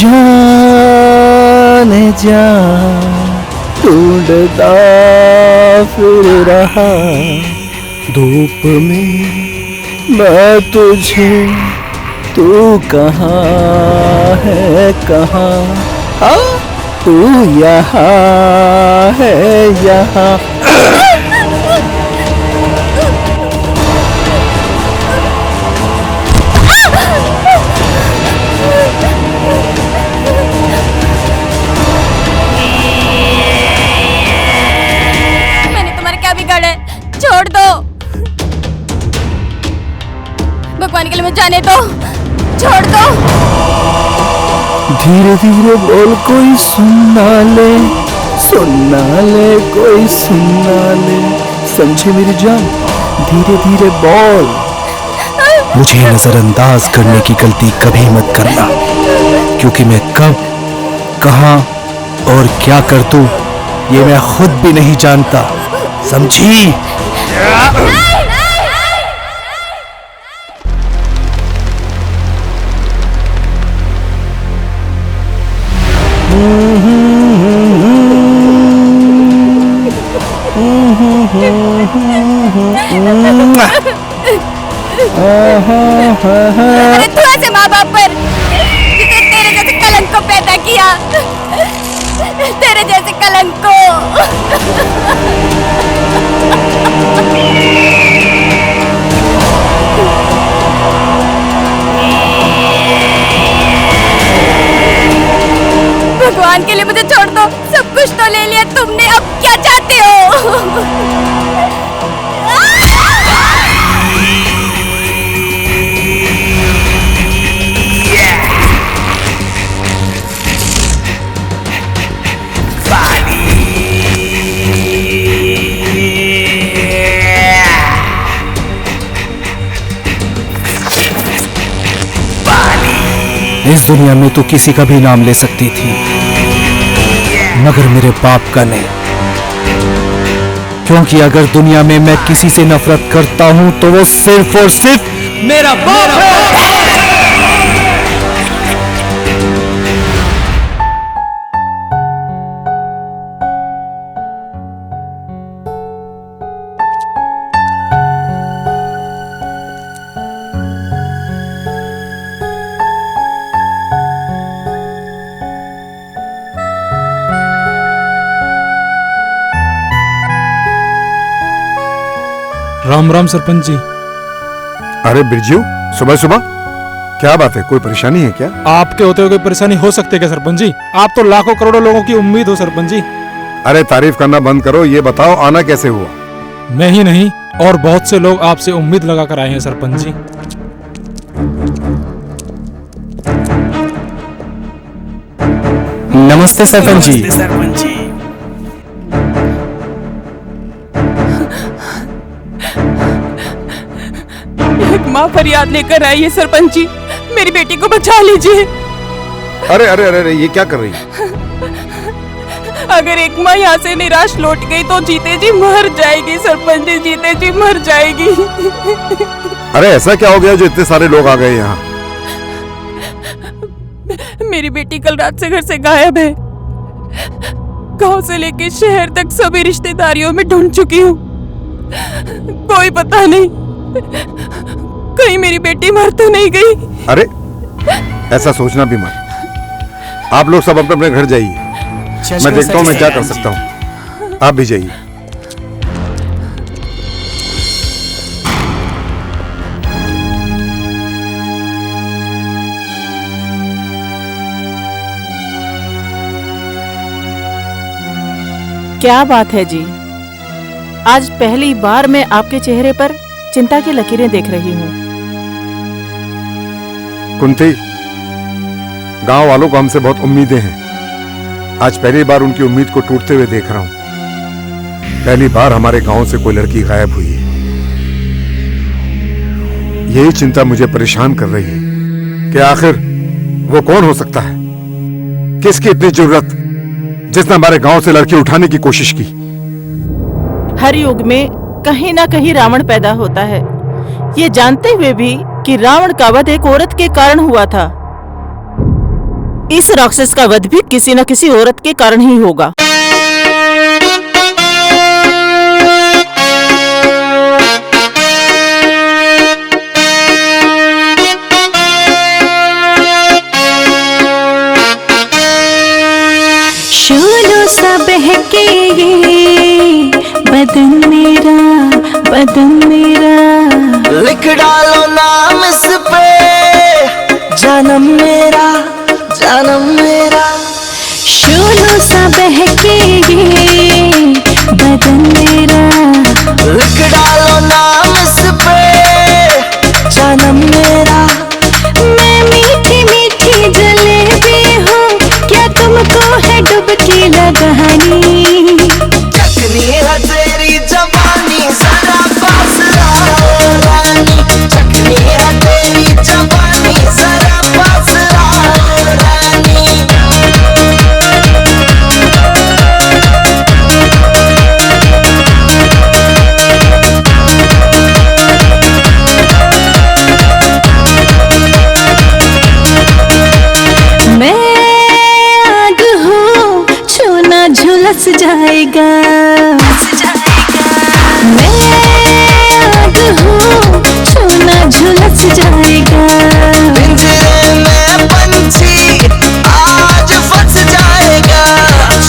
जाने जा ढूंढता फिर रहा धूप में मैं तुझे, तू कहाँ है कहाँ, हाँ तू यहाँ है यहाँ। छोड़ दो, भगवान के लिए मुझे जाने दो, छोड़ दो। धीरे धीरे बोल कोई सुनना ले, सुनना ले कोई सुनना ले, समझे मेरी जान धीरे धीरे बोल। मुझे नजरअंदाज करने की गलती कभी मत करना, क्योंकि मैं कब कहां और क्या कर दूं ये मैं खुद भी नहीं जानता, समझी? अरे तू ऐसे माँ बाप पर जिसने तेरे जैसे कलंक को पैदा किया, तेरे जैसे कलंक को। भगवान के लिए मुझे छोड़ दो, सब कुछ तो ले लिया तुमने, अब क्या चाहते हो? इस दुनिया में तो किसी का भी नाम ले सकती थी, मगर मेरे बाप का नहीं, क्योंकि अगर दुनिया में मैं किसी से नफरत करता हूं तो वो सिर्फ और सिर्फ मेरा बाप है। राम राम सरपंच जी। अरे बिरजू, सुबह सुबह क्या बात है, कोई परेशानी है क्या? आपके होते हुए कोई परेशानी हो सकती है क्या सरपंच जी? आप तो लाखों करोड़ों लोगों की उम्मीद हो सरपंच जी। अरे तारीफ करना बंद करो, ये बताओ आना कैसे हुआ? मैं ही नहीं और बहुत से लोग आपसे उम्मीद लगा कर आए हैं सरपंच जी। नमस्ते सरपंच जी। माँ फरियाद लेकर आई है सरपंच जी, मेरी बेटी को बचा लीजिए। अरे अरे अरे अरे, ये क्या कर रही है? अगर एक माँ यहाँ से निराश लौट गई तो जीते जी मर जाएगी सरपंच जी, जीते जी मर जाएगी। अरे ऐसा क्या हो गया जो इतने सारे लोग आ गए यहाँ? मेरी बेटी कल रात से घर से गायब है। गांव से लेके शहर तक सभी रिश्तेदारियों में ढूंढ चुकी हूँ, कोई पता नहीं, कहीं मेरी बेटी मर तो नहीं गई। अरे ऐसा सोचना भी मत, आप लोग सब अपने अपने घर जाइए, मैं देखता हूँ मैं क्या कर सकता हूँ। आप भी जाइए। क्या बात है जी, आज पहली बार मैं आपके चेहरे पर चिंता की लकीरें देख रही हूँ। कुंती, गांव वालों को हमसे बहुत उम्मीदें हैं, आज पहली बार उनकी उम्मीद को टूटते हुए देख रहा हूँ। पहली बार हमारे गांव से कोई लड़की गायब हुई है, यही चिंता मुझे परेशान कर रही है कि आखिर वो कौन हो सकता है, किसकी इतनी जरूरत जिसने हमारे गांव से लड़की उठाने की कोशिश की। हर युग में कहीं ना कहीं रावण पैदा होता है, ये जानते हुए भी कि रावण का वध एक औरत के कारण हुआ था। इस राक्षस का वध भी किसी न किसी औरत के कारण ही होगा। शोलों सा बहके ये बदन मेरा लिख डालो नाम इस पे, जानम मेरा शोलों सा बहके ये बदन मेरा लिख डालो नाम इस पे, जानम मेरा। मैं मीठी मीठी जलेबी हूँ, क्या तुमको है डुबकी लगानी? चखनी है तेरी जवानी, जरा पास आओ रानी। चखनी है तेरी जवानी, जरा पास आओ रानी। मैं आग हूँ, छूना झुलस जाएगा। मैं आग हूँ, छूना झुलस जाएगा। पिंजरे में पंछी आज फंस जाएगा।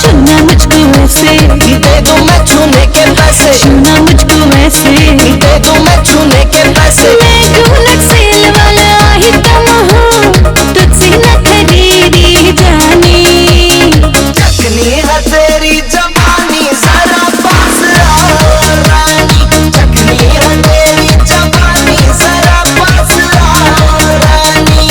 छूना मुझको वैसे, दे दूं मैं छूने के पैसे, छूना मुझको वैसे, दे दूं मैं छूने के पैसे। मैं ढूंढ सेल वाला ही तुम हूँ, तुझसे न खरीदी जानी। चखनी है तेरी जवानी, जरा पास आओ रानी। चखनी है तेरी जवानी, जरा पास आओ रानी।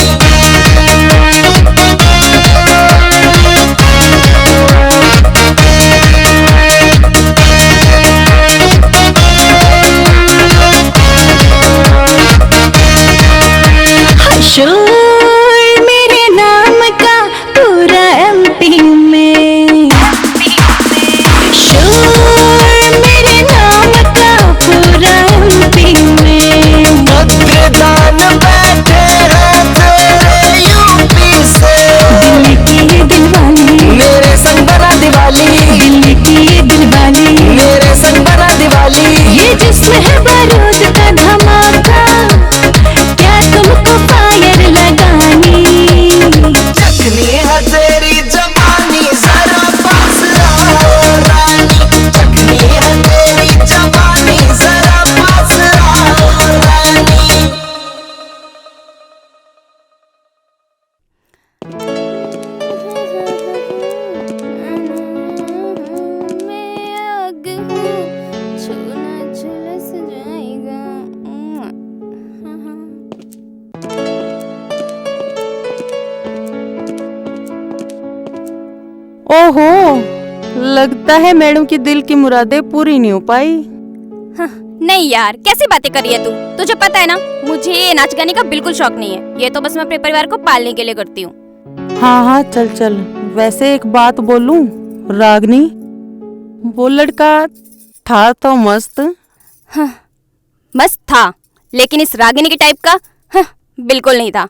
शोर मेरे नाम का पूरा एमपी में, शोर मेरे नाम का पूरा एमपी में। कद्रदान बैठे हैं तेरे यूपी से, दिल की ये दिलवाली, मेरे संग बना दिवाली। दिल की ये दिलवाली, मेरे संग बना दिवाली। ये जिस्म है बारूद का धमाका, क्या तुमको फायर लगानी? चखनी है तेरी जवानी, जरा पास आओ रानी। चखनी है तेरी जवानी, जरा पास आओ रानी। मैं आग हूँ, छूना झुलस जाएगा। ओहो, लगता है मैडम की दिल की मुरादें पूरी नहीं हो पाई। नहीं यार, कैसी बातें कर रही है तू? तुझे पता है ना, मुझे नाच गाने का बिल्कुल शौक नहीं है। ये तो बस मैं अपने परिवार को पालने के लिए करती हूँ। हाँ हाँ, चल चल। वैसे एक बात बोलूं रागनी, वो लड़का था तो मस्त। मस्त था, लेकिन इस रागिनी के टाइप का बिल्कुल नहीं था।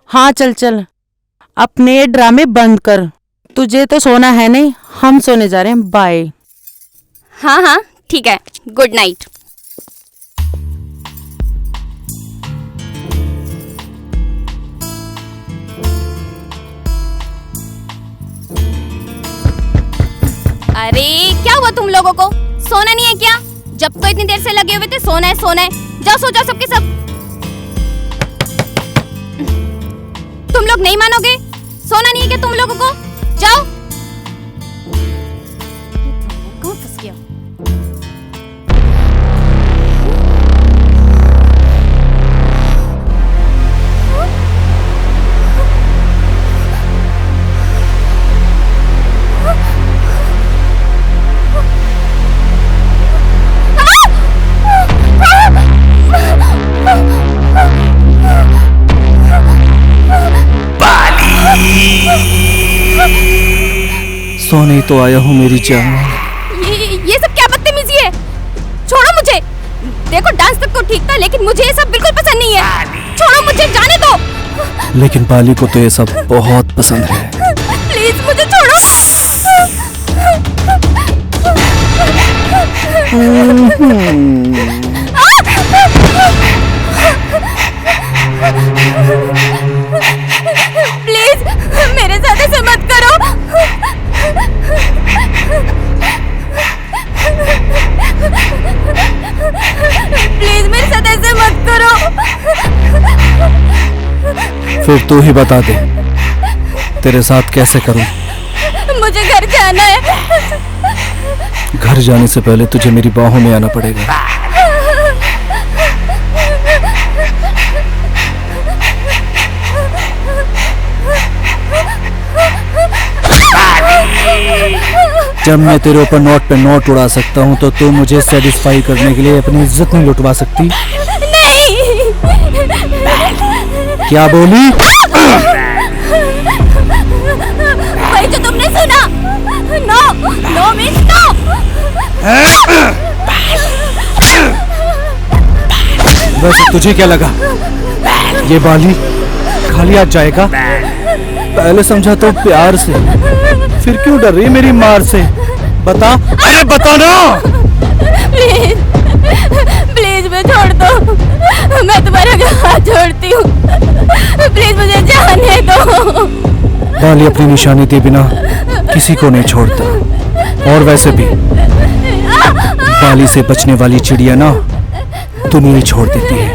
हाँ चल चल, अपने ये ड्रामे बंद कर। तुझे तो सोना है नहीं, हम सोने जा रहे हैं। बाय। हाँ हाँ ठीक है, गुड नाइट। अरे क्या हुआ तुम लोगों को? सोना नहीं है क्या? जब तो इतनी देर से लगे हुए थे सोना है सोना है। जाओ सो जाओ सबके सब। तुम लोग नहीं मानोगे? सोना नहीं है क्या तुम लोगों को? जाओ। कहाँ फंस गया? सोने तो आया हूँ मेरी जान। ये सब क्या बदतमीजी है? छोड़ो मुझे। देखो डांस तक तो ठीक था, लेकिन मुझे ये सब बिल्कुल पसंद नहीं है। छोड़ो मुझे, जाने दो। लेकिन बाली को तो ये सब बहुत पसंद है। प्लीज मुझे छोड़ो। प्लीज मेरे साथ ऐसे मत करो। प्लीज मेरे साथ ऐसे मत करो। फिर तू ही बता दे तेरे साथ कैसे करूं। मुझे घर जाना है। घर जाने से पहले तुझे मेरी बाहों में आना पड़ेगा। जब मैं तेरे ऊपर नोट पे नोट उड़ा सकता हूँ तो तू मुझे सेटिस्फाई करने के लिए अपनी इज्जत नहीं लुटवा सकती। नहीं। क्या बोली? वही जो तुमने सुना। No no means no. वैसे तुझे क्या लगा ये बाली खाली हाथ जाएगा? पहले समझा तो प्यार से, फिर क्यों डर रही मेरी मार से? बता, अरे बता ना। प्लीज प्लीज मुझे छोड़ दो। मैं तुम्हारा हाथ छोड़ती हूँ। प्लीज मुझे जाने दो। बाली अपनी निशानी दिए बिना किसी को नहीं छोड़ता। और वैसे भी बाली से बचने वाली चिड़िया ना दुनिया ही छोड़ देती है।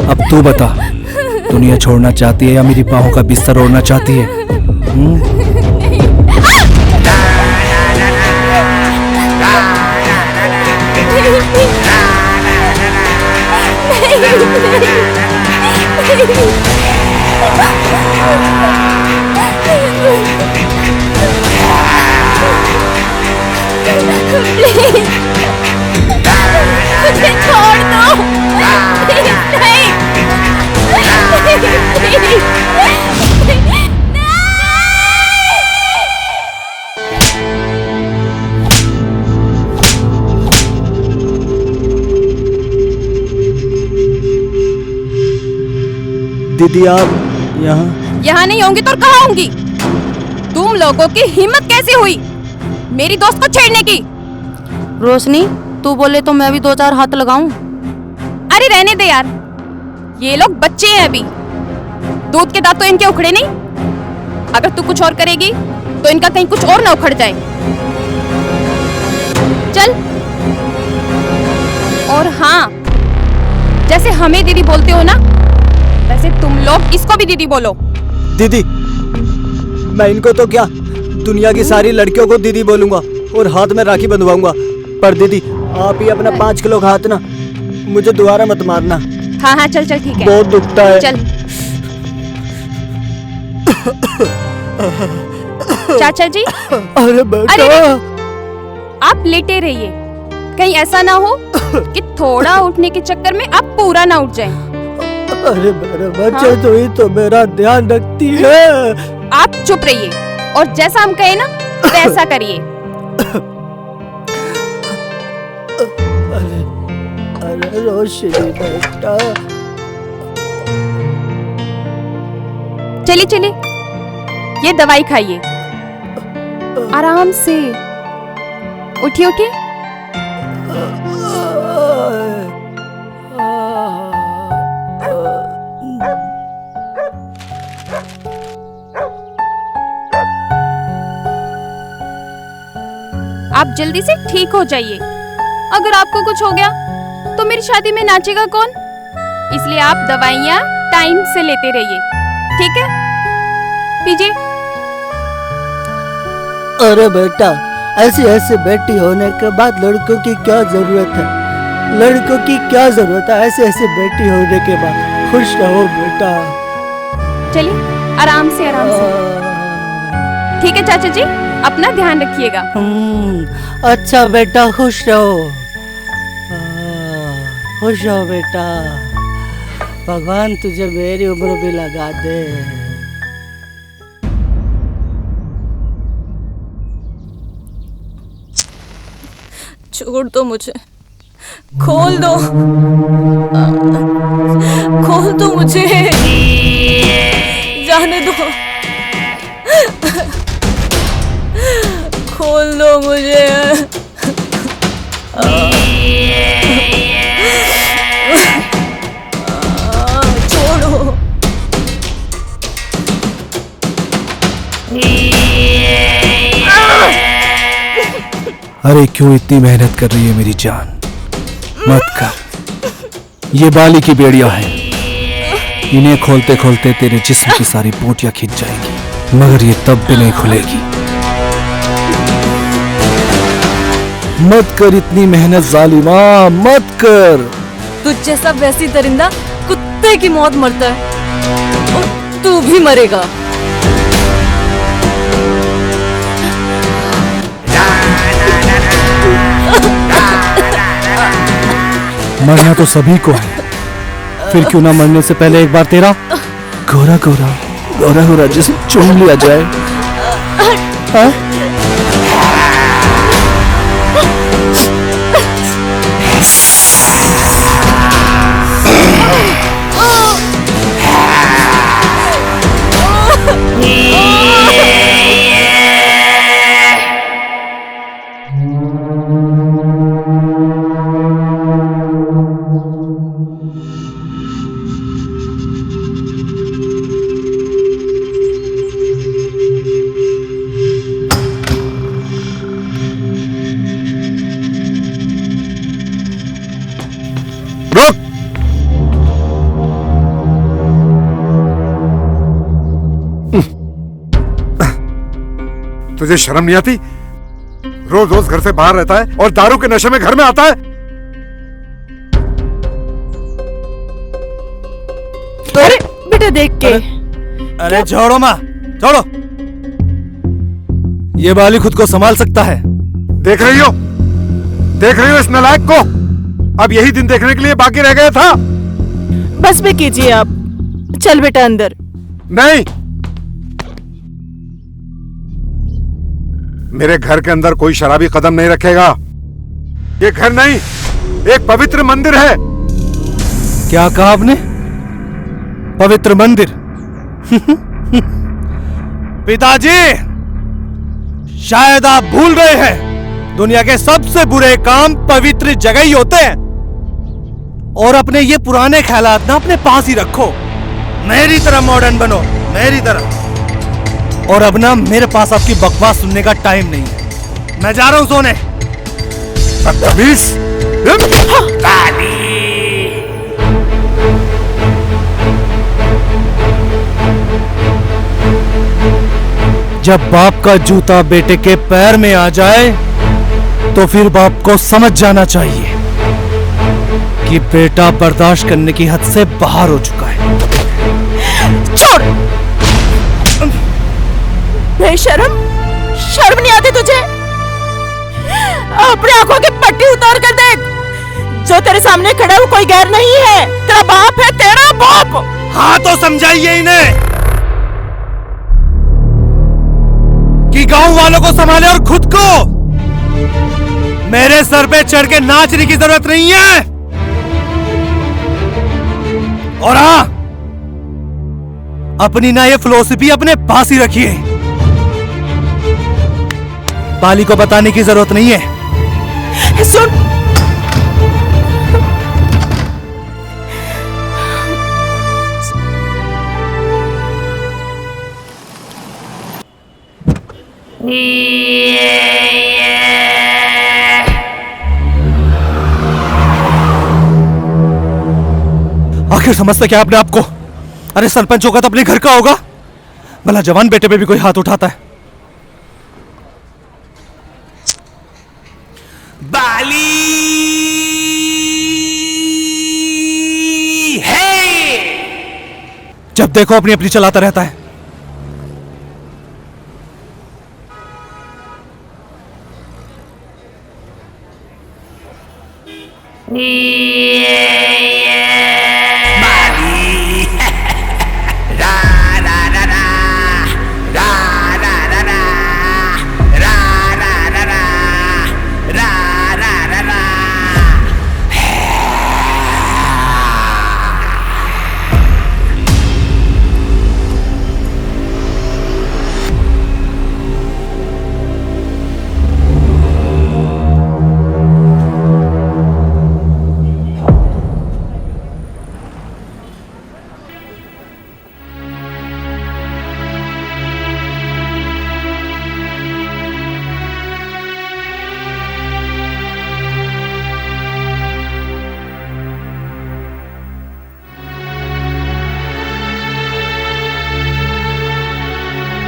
अब तू बता, दुनिया छोड़ना चाहती है या मेरी बाहों का बिस्तर ओढ़ना चाहती है? मुझे छोड़ दो। नहीं। दीदी आप यहाँ नहीं होंगी तो कहाँ होंगी? तुम लोगों की हिम्मत कैसे हुई मेरी दोस्त को छेड़ने की? रोशनी, तू बोले तो मैं भी 2-4 हाथ लगाऊं। अरे रहने दे यार, ये लोग बच्चे हैं अभी, दूध के दांत तो इनके उखड़े नहीं। अगर तू कुछ और करेगी तो इनका कहीं कुछ और ना उखड़ जाए। चल। और हाँ, जैसे हमें दीदी बोलते हो ना, वैसे तुम लोग इसको भी दीदी बोलो। दीदी, मैं इनको तो क्या दुनिया की सारी लड़कियों को दीदी बोलूंगा और हाथ में राखी बंधवाऊंगा, पर दीदी आप ही अपना 5 किलो का हाथ ना मुझे दोबारा मत मारना। हाँ हाँ चल चल ठीक है। बहुत दुखता है। चल। चाचा जी। अरे बेटा। अरे आप लेटे रहिए, कहीं ऐसा ना हो कि थोड़ा उठने के चक्कर में आप पूरा ना उठ जाएं। अरे मेरे बच्चे तो ही तो मेरा ध्यान रखती है। आप चुप रहिए और जैसा हम कहे ना वैसा करिए। अरे रोशनी बेटा। चलिए चलिए, ये दवाई खाइए आराम से। उठिए उठिए। आप जल्दी से ठीक हो जाइए। अगर आपको कुछ हो गया तो मेरी शादी में नाचेगा कौन? इसलिए आप दवाइयाँ टाइम से लेते रहिए, ठीक है? पीजिए। अरे बेटा, ऐसी ऐसी बेटी होने के बाद लड़कों की क्या जरूरत है? लड़कों की क्या जरूरत है ऐसे ऐसे बेटी होने के बाद? खुश रहो बेटा। चलिए आराम से आराम से। ठीक है चाचा जी, अपना ध्यान रखिएगा। अच्छा बेटा, खुश रहो। खुश रहो बेटा। भगवान तुझे मेरी उम्र भी लगा दे। छोड़ दो मुझे, खोल दो, खोल दो मुझे, जाने दो, खोल दो मुझे। छोड़ो। अरे क्यों इतनी मेहनत कर रही है मेरी जान? मत कर, ये बाली की बेड़िया है। इन्हें खोलते खोलते तेरे जिस्म की सारी बोटियां खिंच जाएगी, मगर ये तब भी नहीं खुलेगी। मत कर इतनी मेहनत जालिमा, मत कर। तुझ जैसा वैसी दरिंदा कुत्ते की मौत मरता है और तू भी मरेगा। मरना तो सभी को है, फिर क्यों ना मरने से पहले एक बार तेरा गोरा गोरा गोरा गोरा जिसे चूम लिया जाए। हाँ? रुक! तुझे शर्म नहीं आती? रोज रोज घर से बाहर रहता है और दारू के नशे में घर में आता है। अरे बेटा देख के। अरे छोड़ो माँ, छोड़ो। ये बाली खुद को संभाल सकता है। देख रही हो? देख रही हो इस नालायक को? अब यही दिन देखने के लिए बाकी रह गया था। बस में कीजिए आप। चल बेटा अंदर। नहीं, मेरे घर के अंदर कोई शराबी कदम नहीं रखेगा। ये घर नहीं, एक पवित्र मंदिर है। क्या कहा आपने? पवित्र मंदिर? पिताजी, शायद आप भूल रहे हैं, दुनिया के सबसे बुरे काम पवित्र जगह ही होते हैं। और अपने ये पुराने ख्यालात ना अपने पास ही रखो। मेरी तरह मॉडर्न बनो, मेरी तरह। और अब ना मेरे पास आपकी बकवास सुनने का टाइम नहीं है। मैं जा रहा हूं सोने। बदतमीज! जब बाप का जूता बेटे के पैर में आ जाए तो फिर बाप को समझ जाना चाहिए कि बेटा बर्दाश्त करने की हद से बाहर हो चुका है। छोड़! बेशर्म, शर्म नहीं आती तुझे? अपनी आंखों की पट्टी उतार कर देख। जो तेरे सामने खड़ा है वो कोई गैर नहीं है, तेरा बाप है, तेरा बाप। हाँ तो समझाइए इन्हें कि गांव वालों को संभाले और खुद को। मेरे सर पे चढ़ के नाचने की जरूरत नहीं है। और हाँ, अपनी ना ये फिलॉसफी अपने पास ही रखिए। बाली को बताने की जरूरत नहीं है। सुन, आखिर समझते क्या अपने आप को? अरे सरपंच होगा तो अपने घर का होगा, भला जवान बेटे पे भी कोई हाथ उठाता है। बाली है, जब देखो अपनी अपनी चलाता रहता है।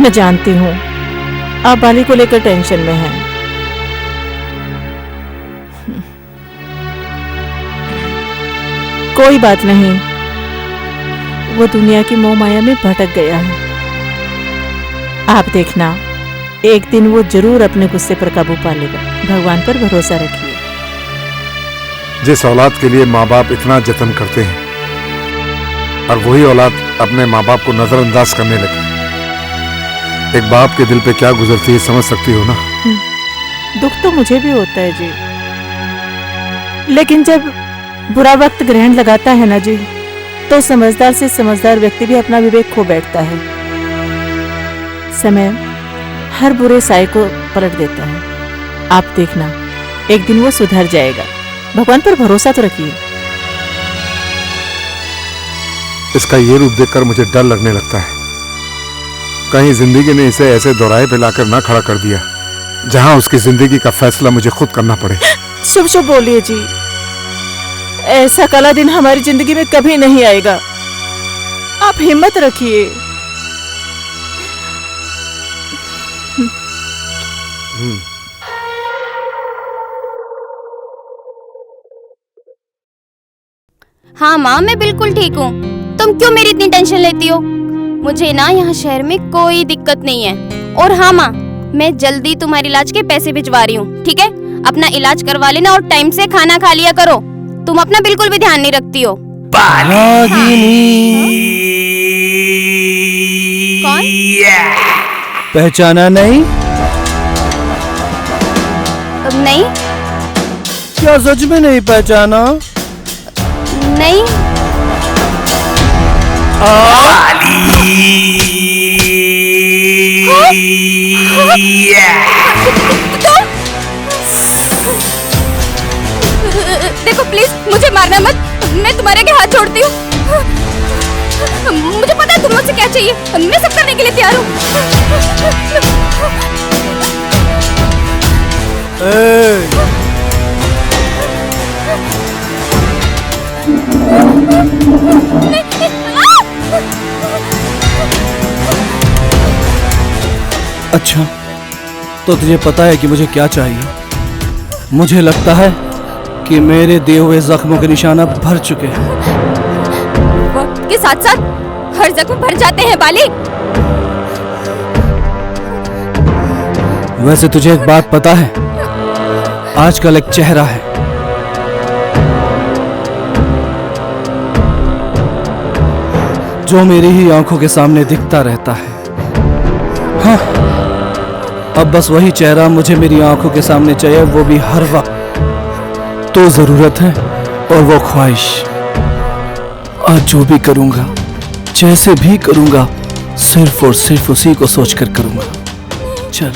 मैं जानती हूँ आप बाली को लेकर टेंशन में हैं। कोई बात नहीं, वो दुनिया की मोह माया में भटक गया है। आप देखना, एक दिन वो जरूर अपने गुस्से पर काबू पा लेगा। भगवान पर भरोसा रखिए। जिस औलाद के लिए माँ बाप इतना जतन करते हैं और वही औलाद अपने माँ बाप को नजरअंदाज करने लगे, एक बाप के दिल पे क्या गुजरती है समझ सकती हो ना। दुख तो मुझे भी होता है जी, लेकिन जब बुरा वक्त ग्रहण लगाता है ना जी, तो समझदार से समझदार व्यक्ति भी अपना विवेक खो बैठता है। समय हर बुरे साए को पलट देता है। आप देखना, एक दिन वो सुधर जाएगा। भगवान पर भरोसा तो रखिए। इसका ये रूप देखकर मुझे डर लगने लगता है, कहीं जिंदगी ने इसे ऐसे दोराहे पे लाकर ना खड़ा कर दिया जहां उसकी जिंदगी का फैसला मुझे खुद करना पड़े। शुभ शुभ बोलिए जी, ऐसा काला दिन हमारी जिंदगी में कभी नहीं आएगा। आप हिम्मत रखिए। हाँ माँ, मैं बिल्कुल ठीक हूँ। तुम क्यों मेरी इतनी टेंशन लेती हो? मुझे ना यहाँ शहर में कोई दिक्कत नहीं है। और हाँ माँ, मैं जल्दी तुम्हारे इलाज के पैसे भिजवा रही हूँ, ठीक है? अपना इलाज करवा लेना और टाइम से खाना खा लिया करो। तुम अपना बिल्कुल भी ध्यान नहीं रखती हो। कौन? पहचाना नहीं? नहीं। क्या सच में नहीं पहचाना? नहीं। देखो प्लीज, मुझे मारना मत। मैं तुम्हारे आगे हाथ जोड़ती हूँ। मुझे पता है तुम मुझसे क्या चाहिए। मैं सब करने के लिए तैयार हूँ। अच्छा, तो तुझे पता है कि मुझे क्या चाहिए? मुझे लगता है कि मेरे दिए हुए जख्मों के निशान अब भर चुके हैं। वक्त के साथ साथ हर जख्म भर जाते हैं बाली। वैसे तुझे एक बात पता है? आजकल एक चेहरा है जो मेरी ही आंखों के सामने दिखता रहता है। हाँ, अब बस वही चेहरा मुझे मेरी आंखों के सामने चाहिए, वो भी हर वक्त। तो जरूरत है और वो ख्वाहिश। आज जो भी करूंगा, जैसे भी करूंगा, सिर्फ और सिर्फ उसी को सोचकर करूंगा। चल।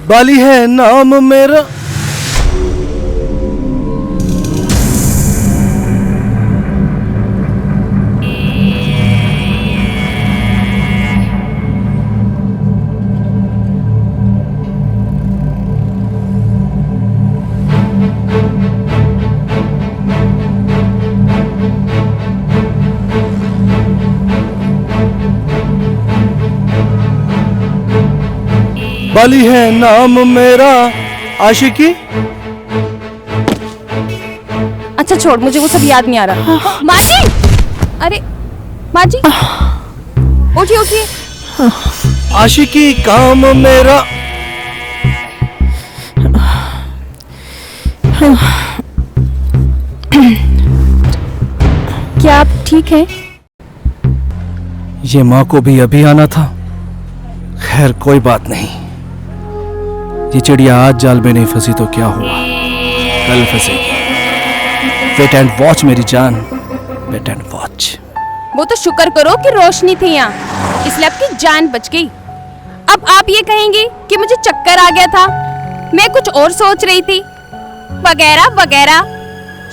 बाली है नाम मेरा। बाली है नाम मेरा। आशिकी? अच्छा छोड़, मुझे वो सब याद नहीं आ रहा। माँ जी! अरे माँ जी, उठिए उठिए। आशिकी काम मेरा। क्या आप ठीक हैं? ये माँ को भी अभी आना था। खैर कोई बात नहीं। ये चिड़िया आज जाल में नहीं फंसी तो क्या हुआ, कल फंसेगी। वेट एंड वॉच मेरी जान, वेट एंड वॉच। वो तो शुक्र करो कि रोशनी थी यहाँ, इसलिए आपकी जान बच गई। अब आप ये कहेंगी कि मुझे चक्कर आ गया था, मैं कुछ और सोच रही थी, वगैरह वगैरह।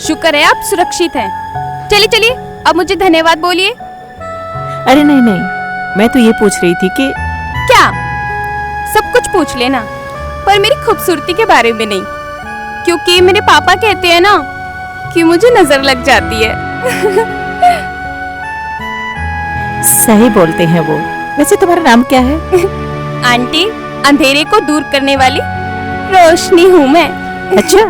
शुक्र है आप सुरक्षित हैं। चलिए चलिए, अब मुझे धन्यवाद बोलिए। अरे नहीं नहीं, मैं तो ये पूछ रही थी कि क्या? सब कुछ पूछ लेना, पर मेरी खूबसूरती के बारे में नहीं, क्योंकि मेरे पापा कहते हैं ना कि मुझे नजर लग जाती है। सही बोलते हैं वो। वैसे तुम्हारा नाम क्या है? आंटी, अंधेरे को दूर करने वाली रोशनी हूँ मैं। अच्छा,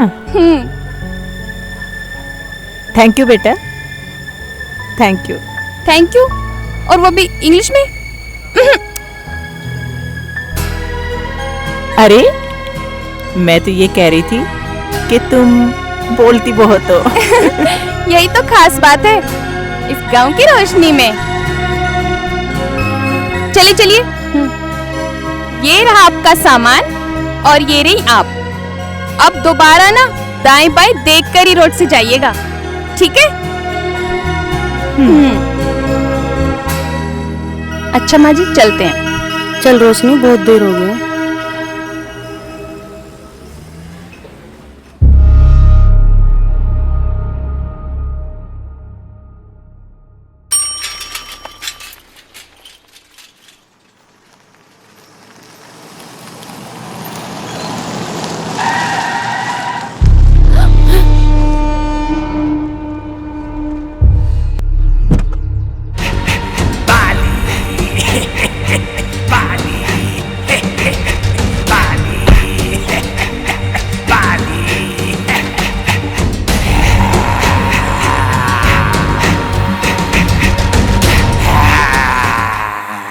थैंक यू बेटा, थैंक यू। थैंक यू, और वो भी इंग्लिश में। अरे मैं तो ये कह रही थी कि तुम बोलती बहुत हो। यही तो खास बात है इस गांव की रोशनी में। चलिए चलिए, ये रहा आपका सामान और ये रही आप। अब दोबारा ना दाएं बाएं देख कर ही रोड से जाइएगा, ठीक है? अच्छा माँ जी, चलते हैं। चल रोशनी, बहुत देर हो गई।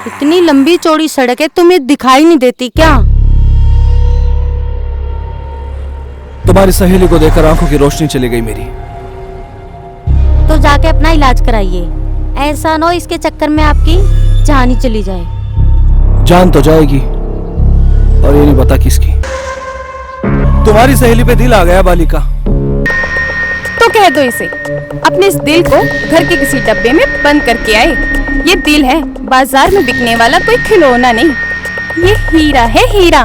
इतनी लंबी चौड़ी सड़क है, तुम्हें दिखाई नहीं देती क्या? तुम्हारी सहेली को देखकर आंखों की रोशनी चली गई मेरी। तो जाके अपना इलाज कराइए, ऐसा ना हो इसके चक्कर में आपकी जान ही चली जाए। जान तो जाएगी, और ये नहीं पता किसकी। तुम्हारी सहेली पे दिल आ गया बालिका। तो कह दो इसे अपने इस दिल को घर के किसी डब्बे में बंद करके आए। ये दिल है, बाजार में बिकने वाला कोई खिलौना नहीं। ये हीरा है, हीरा,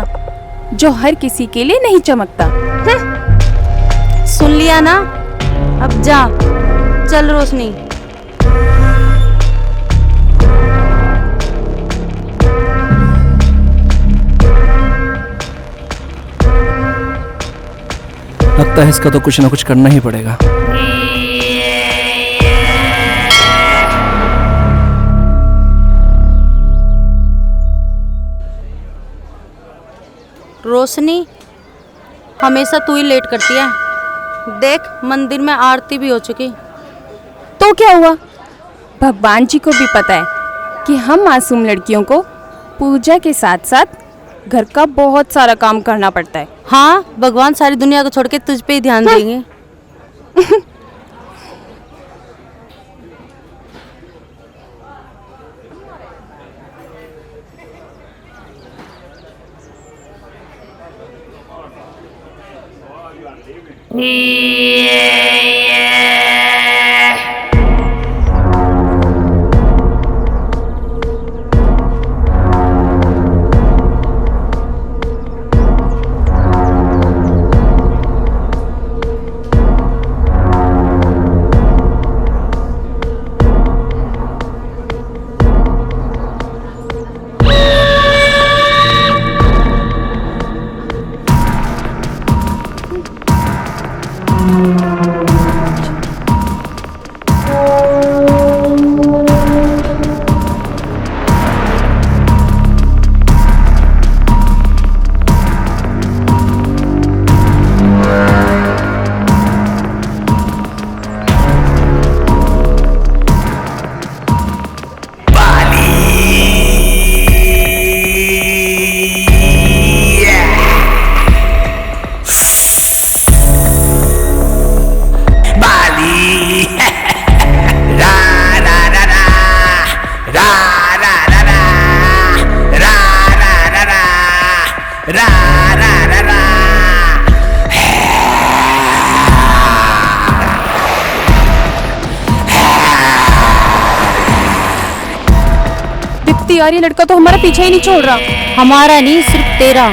जो हर किसी के लिए नहीं चमकता। सुन लिया ना, अब जा। चल रोशनी। लगता है इसका तो कुछ ना कुछ करना ही पड़ेगा। रोशनी, हमेशा तू ही लेट करती है। देख, मंदिर में आरती भी हो चुकी। तो क्या हुआ? भगवान जी को भी पता है कि हम मासूम लड़कियों को पूजा के साथ साथ घर का बहुत सारा काम करना पड़ता है। हाँ, भगवान सारी दुनिया को छोड़ के तुझ पे ही ध्यान देंगे। यार, ये लड़का तो हमारा पीछे ही नहीं छोड़ रहा। हमारा नहीं, सिर्फ तेरा।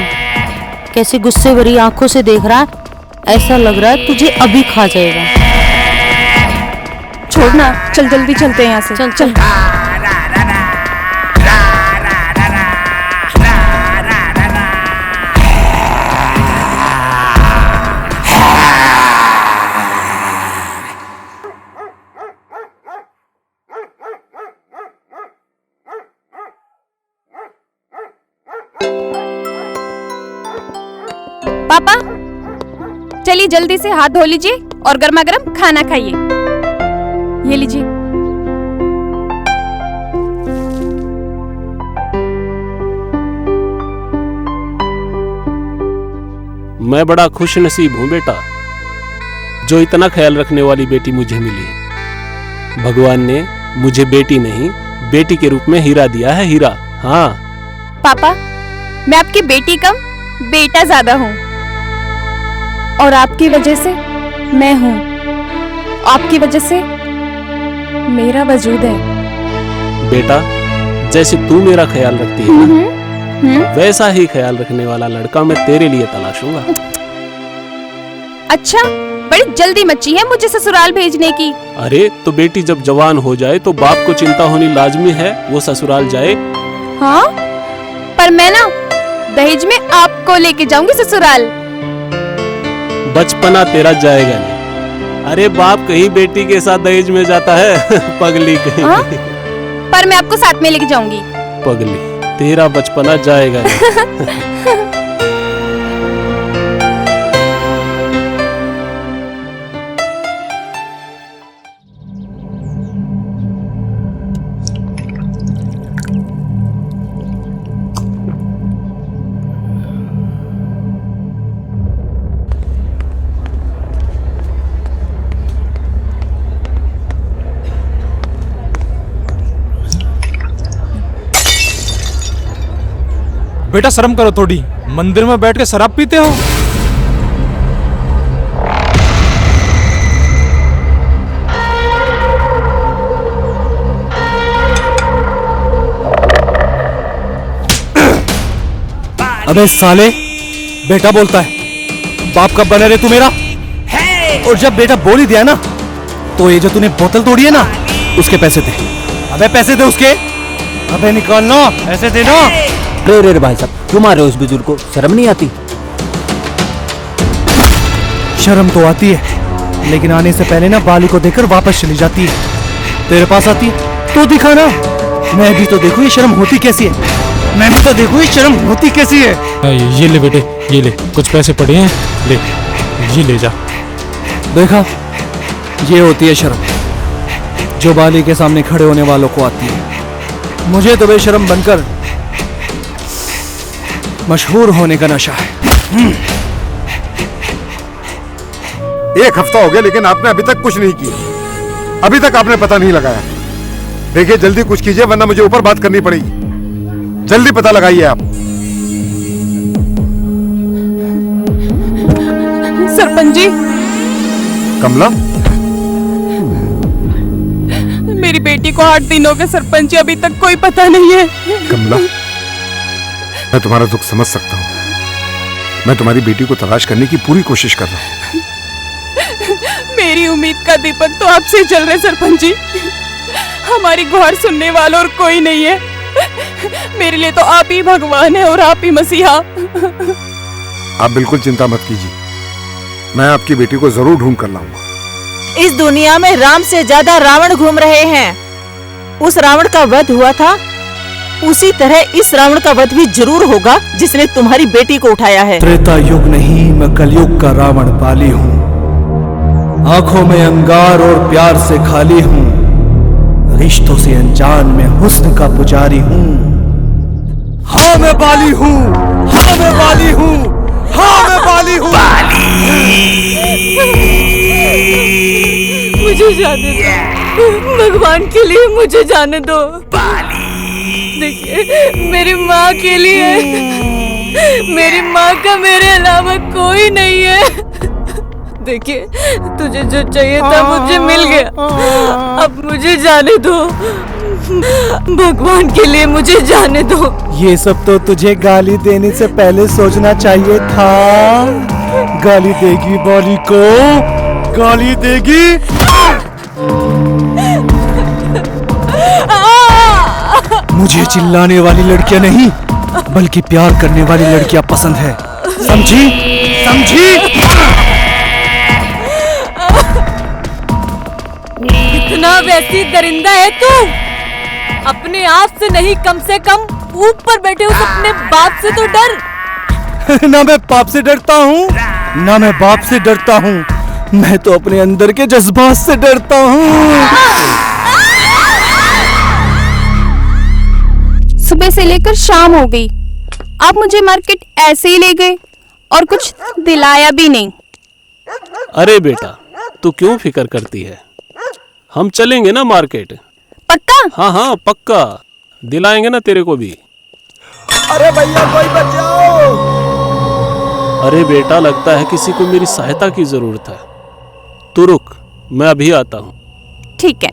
कैसे गुस्से भरी आंखों से देख रहा है, ऐसा लग रहा है तुझे अभी खा जाएगा। छोड़ना, चल जल्दी चलते हैं यहाँ से। चल चल। चलिए जल्दी से हाथ धो लीजिए और गर्मा गर्म खाना खाइए। ये लीजिए। मैं बड़ा खुश नसीब हूँ बेटा, जो इतना ख्याल रखने वाली बेटी मुझे मिली। भगवान ने मुझे बेटी नहीं, बेटी के रूप में हीरा दिया है, हीरा। हाँ पापा, मैं आपकी बेटी कम बेटा ज्यादा हूँ, और आपकी वजह से मैं हूँ, आपकी वजह से मेरा वजूद है। बेटा, जैसे तू मेरा ख्याल रखती है ना, वैसा ही ख्याल रखने वाला लड़का मैं तेरे लिए तलाशूंगा। अच्छा, बड़ी जल्दी मची है मुझे ससुराल भेजने की। अरे तो बेटी जब जवान हो जाए तो बाप को चिंता होनी लाजमी है, वो ससुराल जाए। हाँ, पर मैं ना दहेज में आपको लेके जाऊंगी ससुराल। बचपना तेरा जाएगा नहीं। अरे बाप कहीं बेटी के साथ दहेज में जाता है पगली कहीं। हाँ? पर मैं आपको साथ में लेके जाऊंगी। पगली, तेरा बचपना जाएगा नहीं। बेटा शर्म करो थोड़ी, मंदिर में बैठ के शराब पीते हो। अबे साले, बेटा बोलता है, बाप कब बने रे तू मेरा? और जब बेटा बोल ही दिया ना, तो ये जो तूने बोतल तोड़ी है ना, उसके पैसे दे। अबे पैसे दे उसके। अबे निकालना, पैसे दे ना। रे भाई साहब, क्यों मार रहे हो उस बुजुर्ग को? शर्म नहीं आती? शर्म तो आती है, लेकिन आने से पहले ना बाली को देखकर वापस चली जाती है। तेरे पास आती है तो दिखा ना, मैं भी तो देखूं ये शर्म होती कैसी है। मैं भी तो देखूं ये शर्म होती कैसी है। ये ले बेटे, ये ले, कुछ पैसे पड़े हैं, ले, ये ले जा। देखा, ये होती है शर्म, जो बाली के सामने खड़े होने वालों को आती है। मुझे तो बेशर्म बनकर मशहूर होने का नशा है। एक हफ्ता हो गया लेकिन आपने अभी तक कुछ नहीं किया। अभी तक आपने पता नहीं लगाया। देखिए जल्दी कुछ कीजिए वरना मुझे ऊपर बात करनी पड़ेगी। जल्दी पता लगाइए आप। सरपंच जी, कमला, मेरी बेटी को 8 दिन हो गए सरपंच जी, अभी तक कोई पता नहीं है। कमला, मैं तुम्हारा दुख समझ सकता हूँ। मैं तुम्हारी बेटी को तलाश करने की पूरी कोशिश कर रहा हूँ। मेरी उम्मीद का दीपक तो आपसे जल रहे सरपंच जी। हमारी गुहार सुनने वाला और कोई नहीं है। मेरे लिए तो आप ही भगवान है और आप ही मसीहा। आप बिल्कुल चिंता मत कीजिए, मैं आपकी बेटी को जरूर ढूंढ कर लाऊंगा। इस दुनिया में राम से ज्यादा रावण घूम रहे हैं। उस रावण का वध हुआ था, उसी तरह इस रावण का वध भी जरूर होगा जिसने तुम्हारी बेटी को उठाया है। त्रेता युग नहीं, मैं कलयुग का रावण बाली हूँ। आंखों में अंगार और प्यार से खाली हूँ, रिश्तों से अनजान में हुस्न का पुजारी हूँ। हाँ मैं बाली हूँ, हाँ मैं बाली हूँ, हाँ मैं बाली हूँ। मुझे जाने दो, भगवान के लिए मुझे जाने दो। देखिए, मेरी माँ के लिए, मेरी माँ का मेरे अलावा कोई नहीं है। देखिए, तुझे जो चाहिए था मुझे मिल गया, अब मुझे जाने दो। भगवान के लिए मुझे जाने दो। ये सब तो तुझे गाली देने से पहले सोचना चाहिए था। गाली देगी बाली को, गाली देगी। मुझे चिल्लाने वाली लड़कियां नहीं, बल्कि प्यार करने वाली लड़कियां पसंद है। समझी? समझी? इतना वैसी दरिंदा है तू? अपने आप से नहीं, कम से कम ऊपर बैठे उस अपने बाप से तो डर। ना मैं बाप से डरता हूँ, ना मैं बाप से डरता हूँ, मैं तो अपने अंदर के जज्बात से डरता हूँ। सुबह से लेकर शाम हो गई, आप मुझे मार्केट ऐसे ही ले गए और कुछ दिलाया भी नहीं। अरे बेटा, तू क्यों फिक्र करती है? हम चलेंगे ना मार्केट। पक्का? हाँ हाँ पक्का, दिलाएंगे ना तेरे को भी। अरे भैया कोई बचाओ। अरे बेटा, लगता है किसी को मेरी सहायता की जरूरत है। तू रुक, मैं अभी आता हूँ। ठीक है।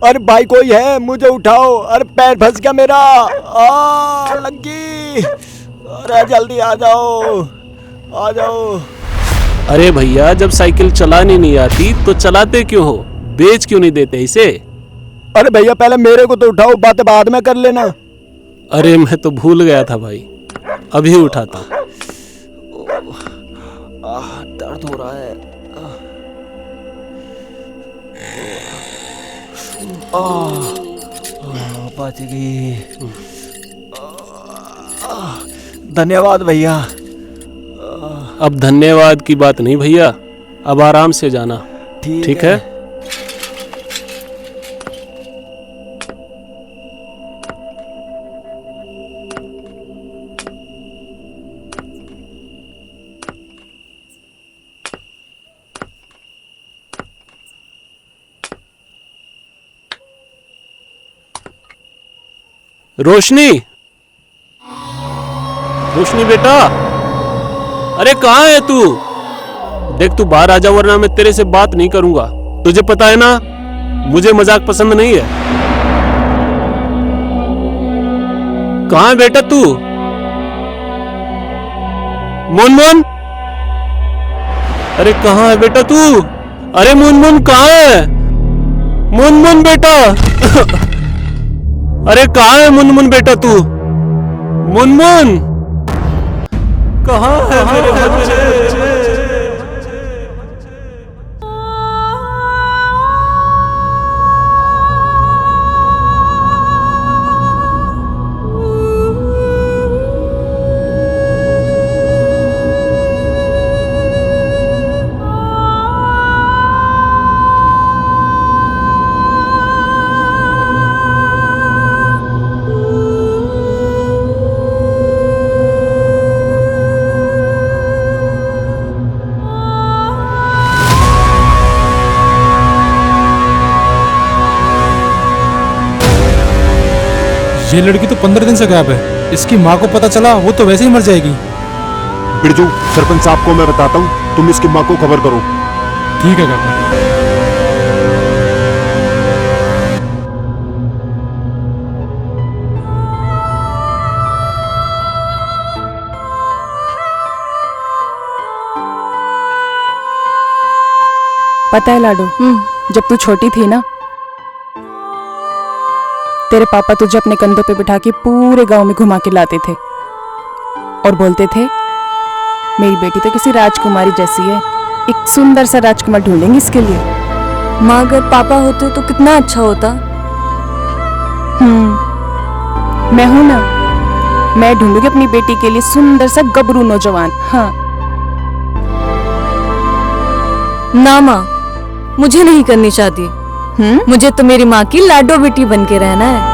अरे भाई कोई है, मुझे उठाओ। अरे पैर फंस गया मेरा, लगी। अरे जल्दी आ जाओ, आ जाओ। अरे भैया, जब साइकिल चलानी नहीं आती तो चलाते क्यों हो? बेच क्यों नहीं देते इसे? अरे भैया पहले मेरे को तो उठाओ, बातें बाद में कर लेना। अरे मैं तो भूल गया था भाई, अभी उठाता। दर्द हो रहा है। बच गई। धन्यवाद भैया। अब धन्यवाद की बात नहीं भैया, अब आराम से जाना। ठीक है? रोशनी, रोशनी बेटा, अरे कहाँ है तू? देख तू बाहर आ जा, वरना मैं तेरे से बात नहीं करूंगा। तुझे पता है ना, मुझे मजाक पसंद नहीं है। कहाँ है बेटा तू? मुनमुन, अरे कहाँ है बेटा तू? अरे मुनमुन कहाँ है? मुनमुन बेटा अरे कहाँ है मुनमुन बेटा तू? मुनमुन कहाँ है मेरे बच्चे? ये लड़की तो 15 दिन से गायब है। इसकी माँ को पता चला, वो तो वैसे ही मर जाएगी। बिरजू, सरपंच साहब को मैं बताता हूँ, तुम इसकी माँ को खबर करो। ठीक है काका। पता है लाडो, जब तू छोटी थी ना, तेरे पापा तुझे अपने कंधों पे बिठा के पूरे गांव में घुमा के लाते थे और बोलते थे मेरी बेटी तो किसी राजकुमारी जैसी है, एक सुंदर सा राजकुमार ढूंढेंगे इसके लिए। माँ अगर पापा होते तो कितना अच्छा होता। मैं हूं ना, मैं ढूंढूंगी अपनी बेटी के लिए सुंदर सा गबरू नौजवान। हाँ ना माँ, मुझे नहीं करनी चाहती। मुझे तो मेरी माँ की लाडो बेटी बन के रहना है।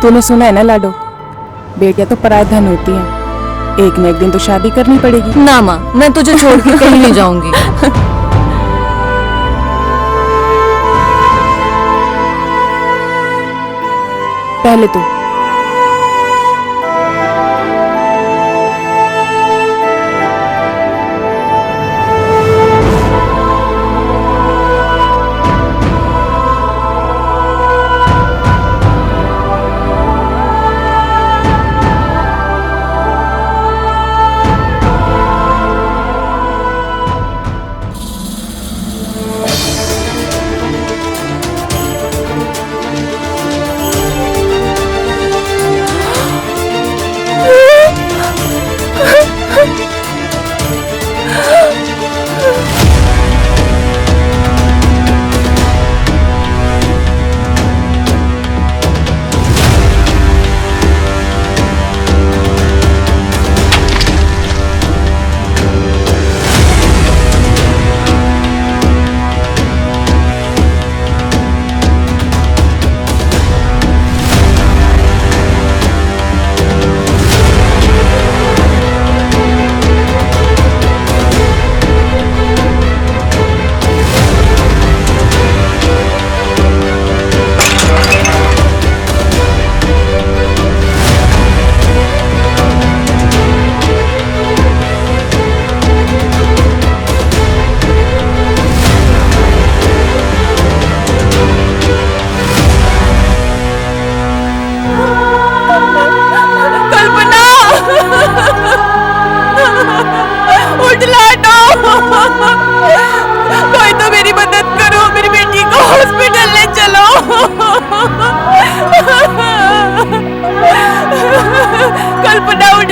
तूने सुना है ना लाडो, बेटियां तो पराया धन होती हैं, एक न एक दिन तो शादी करनी पड़ेगी। ना माँ, मैं तुझे छोड़ के कहीं नहीं जाऊंगी। पहले तो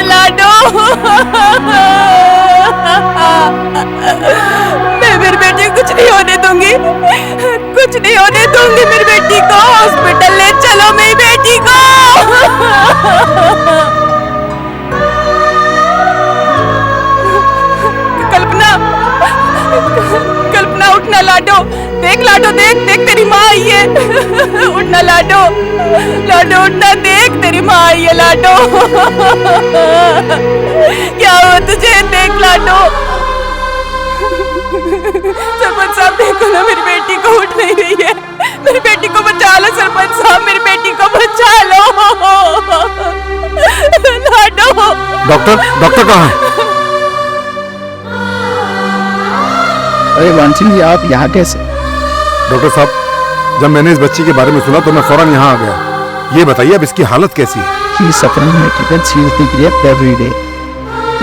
लाडो। मैं मेरी बेटी को कुछ नहीं होने दूंगी, कुछ नहीं होने दूंगी मेरी बेटी को। हॉस्पिटल ले चलो मेरी बेटी को। कल्पना, कल्पना उठना लाडो, देख लाडो, देख देख तेरी माँ आई है। उठना लाडो, लाडो उठना, देख तेरी माँ आई है लाडो। क्या हुआ तुझे, देख लाडो। सरपंच साहब देखो ना, मेरी बेटी को उठ नहीं रही है, मेरी बेटी को बचा लो सरपंच साहब, मेरी बेटी को बचा लो लाडो। डॉक्टर, डॉक्टर कहाँ है? अरे वांछिन जी, आप यहाँ कैसे? डॉक्टर साहब, जब मैंने इस बच्ची के बारे में सुना तो मैं फौरन यहाँ आ गया। ये बताइए अब इसकी हालत कैसी है? She is suffering multiple serious grip every day.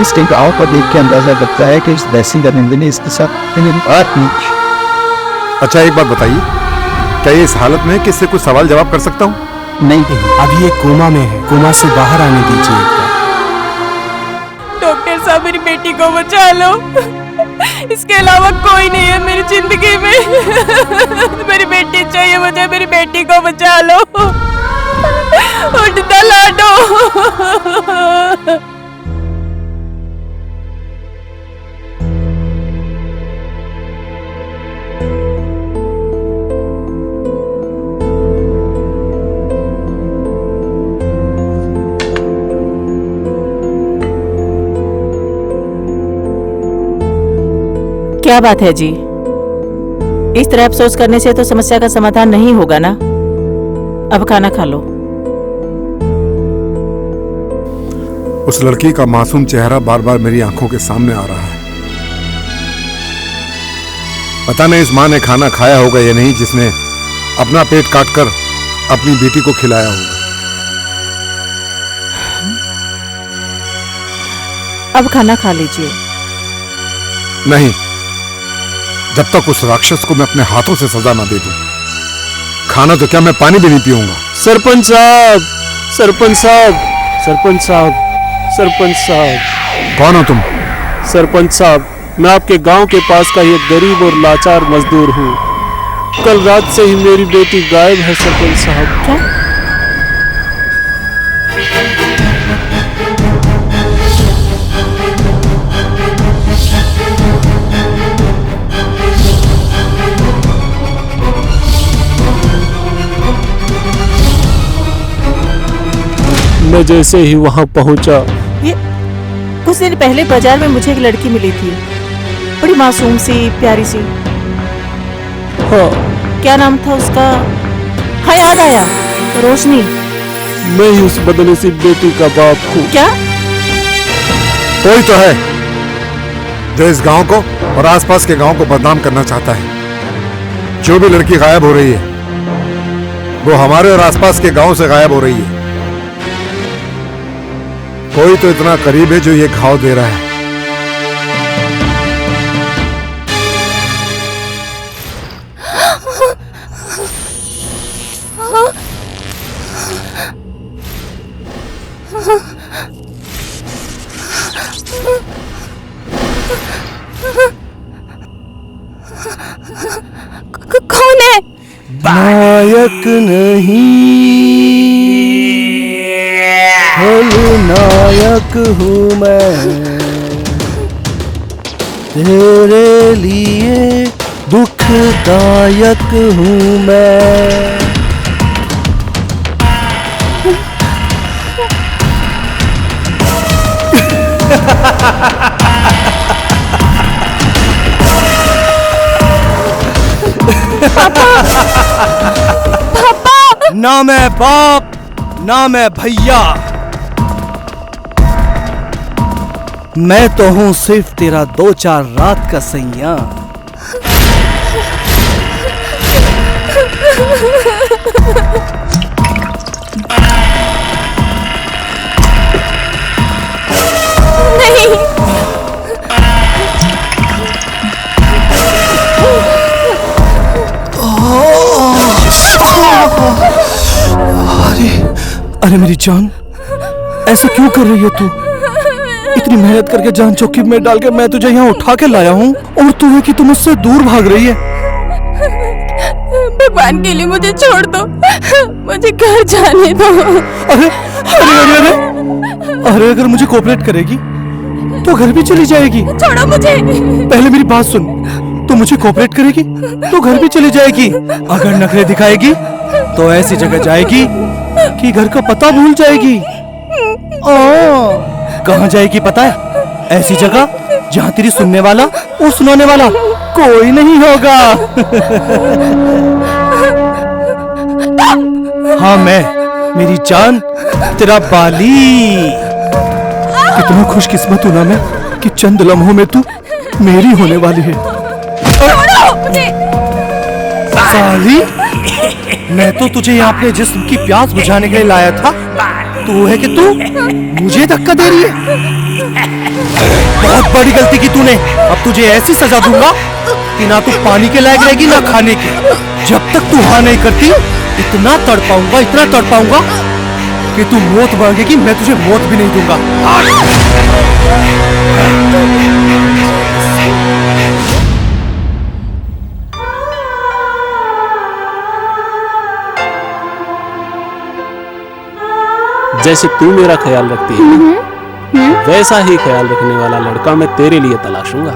इस टिकाव को देख के अंदाजा लगता है कि इस वैसी गंदगी इसके साथ नहीं। अच्छा एक बात बताइए, क्या ये इस हालत में किससे कुछ सवाल जवाब कर सकता हूँ? नहीं, अभी ये कोमा में है, कोमा से बाहर आने दीजिए। डॉक्टर साहब मेरी बेटी को बचा लो, इसके अलावा कोई नहीं है मेरी जिंदगी में। मेरी बेटी चाहिए मुझे, मेरी बेटी को बचा लो। उठना लाडो। क्या बात है जी? इस तरह अफसोस करने से तो समस्या का समाधान नहीं होगा ना। अब खाना खा लो। उस लड़की का मासूम चेहरा बार बार मेरी आंखों के सामने आ रहा है। पता नहीं इस माँ ने खाना खाया होगा या नहीं, जिसने अपना पेट काटकर अपनी बेटी को खिलाया होगा। अब खाना खा लीजिए। नहीं, जब तक उस राक्षस को मैं अपने हाथों से सजा ना दे दूं, खाना तो क्या मैं पानी भी नहीं पीऊंगा। सरपंच साहब, सरपंच साहब, सरपंच साहब, सरपंच साहब। कौन हो तुम? सरपंच साहब, मैं आपके गांव के पास का एक गरीब और लाचार मजदूर हूँ। कल रात से ही मेरी बेटी गायब है सरपंच साहब। क्या? मैं जैसे ही वहां पहुंचा, ये कुछ दिन पहले बाजार में मुझे एक लड़की मिली थी, बड़ी मासूम सी, प्यारी सी। हाँ। क्या नाम था उसका? हाँ याद आया, रोशनी। मैं ही उस बदनसीब बेटी का बाप हूँ। क्या? कोई तो है जो इस गांव को और आसपास के गांव को बदनाम करना चाहता है। जो भी लड़की गायब हो रही है वो हमारे और आसपास के गांव से गायब हो रही है। कोई तो इतना करीब है जो ये घाव दे रहा है। कौन है? नायक नहीं, नायक हूँ मैं, तेरे लिए दुखदायक हूँ मैं। पापा! ना मैं बाप, ना मैं भैया, मैं तो हूँ सिर्फ तेरा 2-4 रात का सैया। नहीं। अरे अरे मेरी जान, ऐसा क्यों कर रही हो तू? इतनी मेहनत करके जान जोखिम में डाल के मैं तुझे यहाँ उठा के लाया हूँ और तू है कि तुम मुझसे दूर भाग रही है। भगवान के लिए मुझे छोड़ दो, मुझे घर जाने दो। अरे अरे अरे अरे अरे अगर मुझे कोऑपरेट करेगी तो घर भी चली जाएगी। छोड़ो मुझे। पहले मेरी बात सुन, तो मुझे कोऑपरेट करेगी तो घर भी चली जाएगी। अगर नखरे दिखाएगी तो ऐसी जगह जाएगी कि घर का पता भूल जाएगी। कहाँ जाएगी पता है? ऐसी जगह जहाँ तेरी सुनने वाला और सुनाने वाला कोई नहीं होगा। हाँ मैं, मेरी जान, तेरा बाली। कितना खुशकिस्मत हूं ना मैं कि चंद लम्हों में तू मेरी होने वाली है। साली, मैं तो तुझे यहाँ अपने जिस्म की प्यास बुझाने के लिए लाया था। तू है कि तू मुझे धक्का दे रही है। बहुत बड़ी गलती की तूने। अब तुझे ऐसी सजा दूंगा कि ना तू पानी के लायक रहेगी ना खाने की। जब तक तू हाँ नहीं करती इतना तड़पाऊंगा कि तू मौत मांगेगी, मैं तुझे मौत भी नहीं दूंगा। जैसे तू मेरा ख्याल रखती है वैसा ही ख्याल रखने वाला लड़का मैं तेरे लिए तलाशूंगा।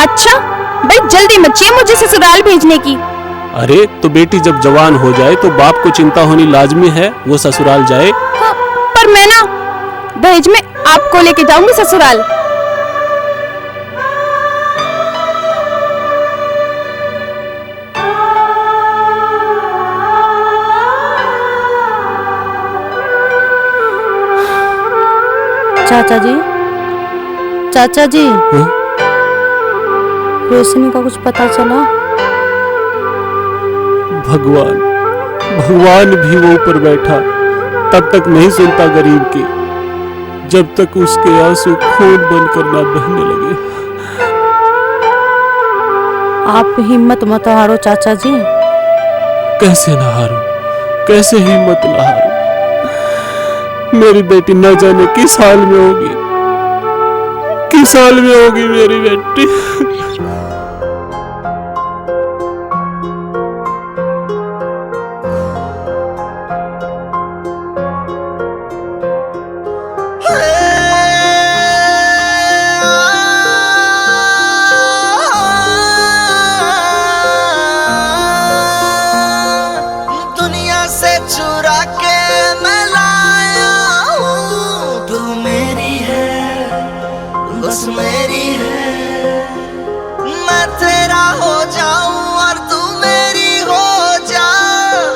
अच्छा, भाई जल्दी मचिए मुझे ससुराल भेजने की। अरे तो बेटी जब जवान हो जाए तो बाप को चिंता होनी लाजमी है, वो ससुराल जाए। हाँ, पर मैं ना दहेज में आपको लेके जाऊंगी ससुराल। चाचा जी रोशनी का कुछ पता चला? भगवान भी वो ऊपर बैठा तब तक नहीं सुनता गरीब की, जब तक उसके आंसू खून बनकर ना बहने लगे। आप हिम्मत मत हारो चाचा जी। कैसे ना हारूं, कैसे हिम्मत ना हारूं। मेरी बेटी न जाने किस हाल में होगी, किस हाल में होगी मेरी बेटी। दुनिया से चुरा के मैं लाया हूँ, तू मेरी है, बस मेरी है। मैं तेरा हो जाऊं और तू मेरी हो जा।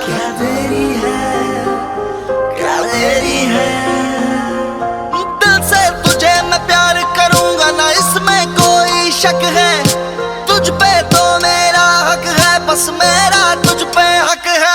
क्या देरी है, क्या देरी है। दिल से तुझे मैं प्यार करूंगा ना, इसमें कोई शक है। तुझ पे तो मेरा हक है, बस मेरा तुझ पे हक है।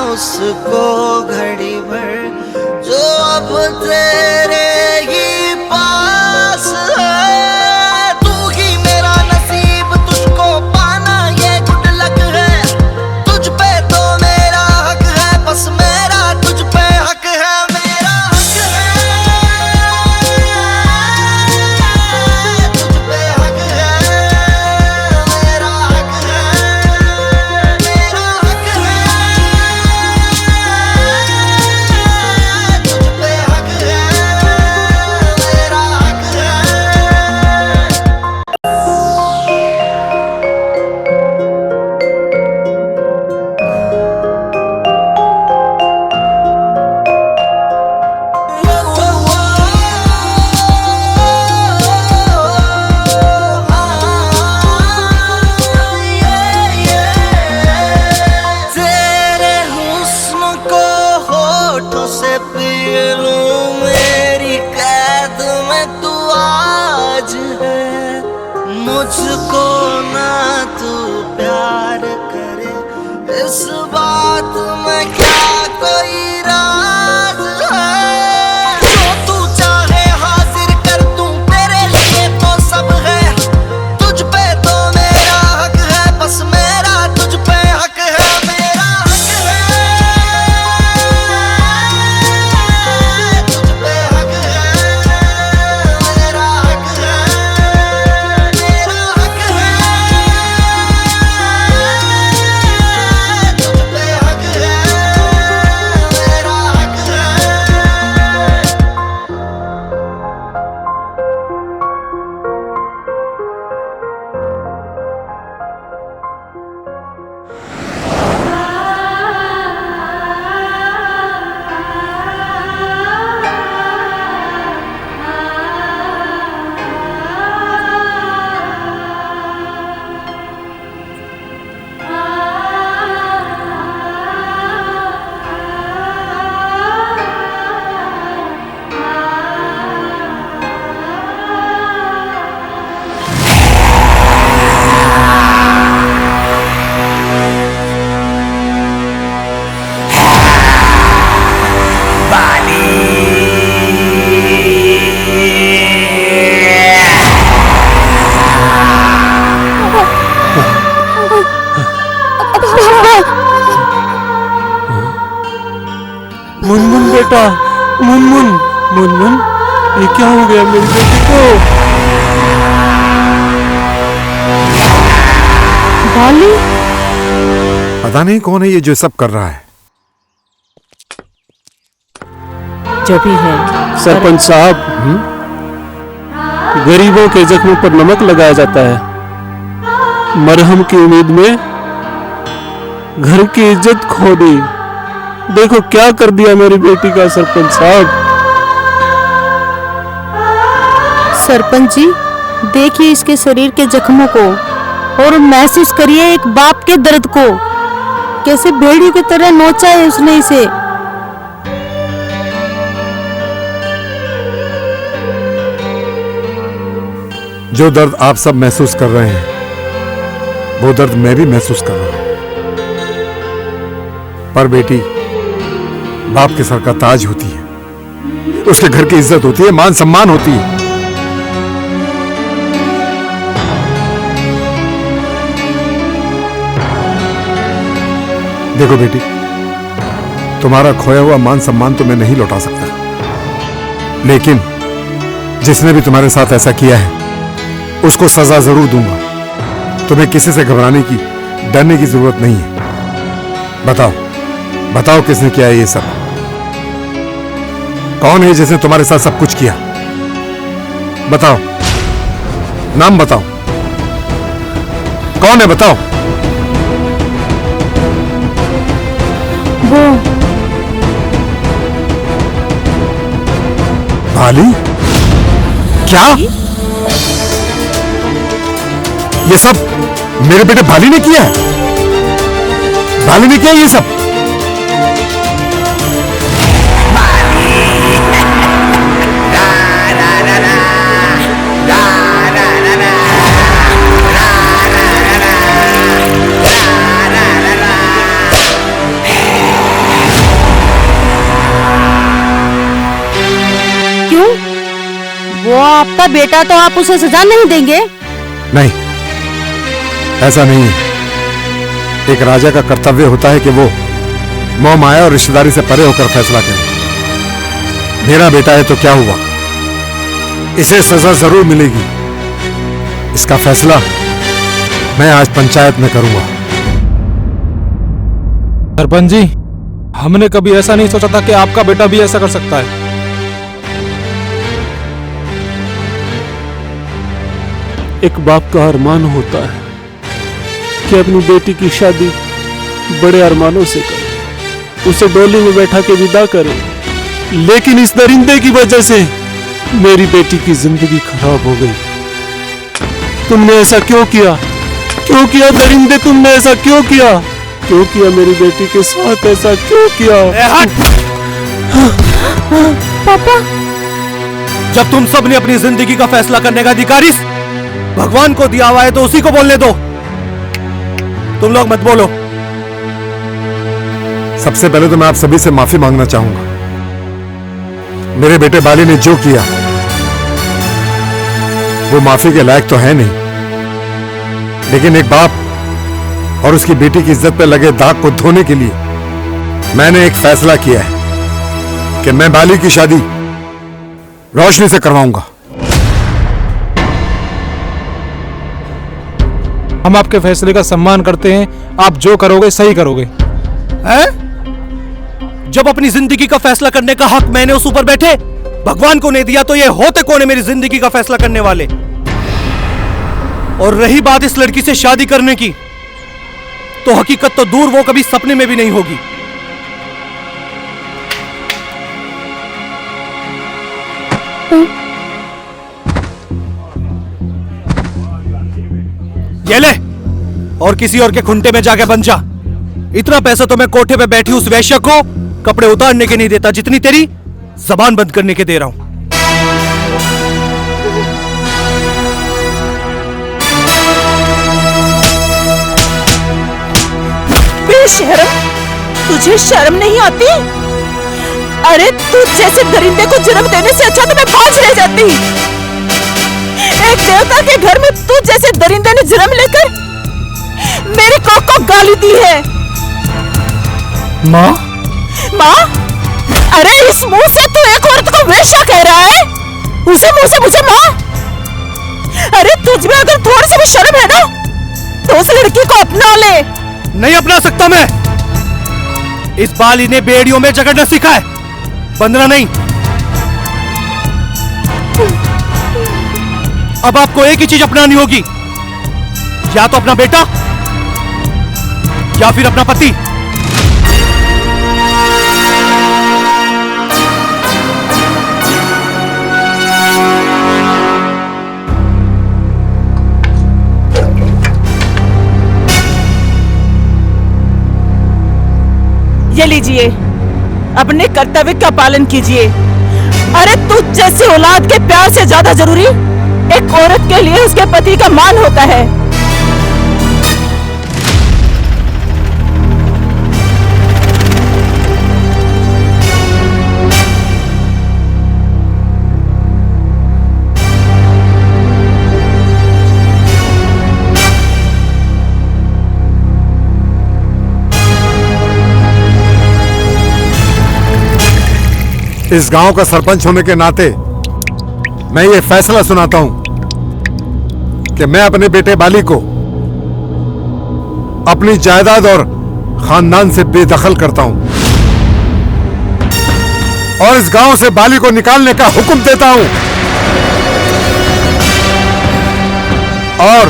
उसको घड़ी भर जो अब तेरे ही पास है। तू ही मेरा नसीब, तुझको पाना ये गुड लक है। तुझ पे तो मेरा हक है, बस मेरा तुझ पे हक है। मेरा हक है, तुझ पे हक है। मेरा हक है, मेरा हक है। तुझ पे हक है। बेटा मुनमुन। मुनमुन, ये क्या हो गया मेरी बेटी को? बाली, पता नहीं कौन है ये जो सब कर रहा है। जो भी है। सरपंच साहब, गरीबों के जख्मों पर नमक लगाया जाता है। मरहम की उम्मीद में घर की इज्जत खो दी। देखो क्या कर दिया मेरी बेटी का सरपंच साहब। सरपंच जी, देखिए इसके शरीर के जख्मों को और महसूस करिए एक बाप के दर्द को। कैसे भेड़ियों की तरह नोचा है उसने इसे। जो दर्द आप सब महसूस कर रहे हैं वो दर्द मैं भी महसूस कर रहा हूं। पर बेटी बाप के सर का ताज होती है, उसके घर की इज्जत होती है, मान सम्मान होती है। देखो बेटी, तुम्हारा खोया हुआ मान सम्मान तो मैं नहीं लौटा सकता, लेकिन जिसने भी तुम्हारे साथ ऐसा किया है उसको सजा जरूर दूंगा। तुम्हें किसी से घबराने की, डरने की जरूरत नहीं है। बताओ बताओ किसने किया है ये सब? कौन है जिसने तुम्हारे साथ सब कुछ किया? बताओ, नाम बताओ, कौन है बताओ। वो भाली? क्या ये सब मेरे बेटे भाली ने किया है? भाली ने किया ये सब? क्यों? वो आपका बेटा, तो आप उसे सजा नहीं देंगे? नहीं, ऐसा नहीं है। एक राजा का कर्तव्य होता है कि वो मोह माया और रिश्तेदारी से परे होकर फैसला करे। मेरा बेटा है तो क्या हुआ, इसे सजा जरूर मिलेगी। इसका फैसला मैं आज पंचायत में करूंगा। सरपंच जी, हमने कभी ऐसा नहीं सोचा था कि आपका बेटा भी ऐसा कर सकता है। एक बाप का अरमान होता है कि अपनी बेटी की शादी बड़े अरमानों से करे, उसे डोली में बैठा के विदा करे, लेकिन इस दरिंदे की वजह से मेरी बेटी की जिंदगी खराब हो गई। तुमने ऐसा क्यों किया? क्यों किया दरिंदे? तुमने ऐसा क्यों किया? क्यों किया मेरी बेटी के साथ ऐसा क्यों किया? पापा, जब तुम सब ने अपनी जिंदगी का फैसला करने का अधिकार भगवान को दिया हुआ है तो उसी को बोलने दो। तुम लोग मत बोलो। सबसे पहले तो मैं आप सभी से माफी मांगना चाहूंगा। मेरे बेटे बाली ने जो किया वो माफी के लायक तो है नहीं, लेकिन एक बाप और उसकी बेटी की इज्जत पे लगे दाग को धोने के लिए मैंने एक फैसला किया है कि मैं बाली की शादी रोशनी से करवाऊंगा। हम आपके फैसले का सम्मान करते हैं। आप जो करोगे सही करोगे। है? जब अपनी जिंदगी का फैसला करने का हक मैंने उस ऊपर बैठे भगवान को नहीं दिया तो ये होते कौन है मेरी जिंदगी का फैसला करने वाले? और रही बात इस लड़की से शादी करने की, तो हकीकत तो दूर, वो कभी सपने में भी नहीं होगी। ये ले, और किसी और के खुंटे में जाके बन जा। इतना पैसा तो मैं कोठे पे बैठी उस वैश्य को कपड़े उतारने के नहीं देता जितनी तेरी जबान बंद करने के दे रहा हूं। बेशरम, तुझे शर्म नहीं आती? अरे तू जैसे दरिंदे को जन्म देने से अच्छा तो मैं बाज रह जाती। एक देवता के घर में तू जैसे दरिंदे ने जन्म लेकर मेरे कोक को गाली दी है। माँ? माँ? अरे इस मुंह से तू एक औरत को वेश्या कह रहा है, उसे मुंह से मुझे मां। अरे तुझ में अगर थोड़ी सी भी शर्म है ना तो उस लड़की को अपना ले। नहीं अपना सकता मैं। इस बाली ने बेड़ियों में जगड़ना सीखा है, बंधना नहीं। अब आपको एक ही चीज अपनानी होगी, या तो अपना बेटा या फिर अपना पति। ये लीजिए, अपने कर्तव्य का पालन कीजिए। अरे तुझ जैसी औलाद के प्यार से ज्यादा जरूरी एक औरत के लिए उसके पति का मान होता है। इस गांव का सरपंच होने के नाते मैं ये फैसला सुनाता हूं कि मैं अपने बेटे बाली को अपनी जायदाद और खानदान से बेदखल करता हूं और इस गांव से बाली को निकालने का हुक्म देता हूं और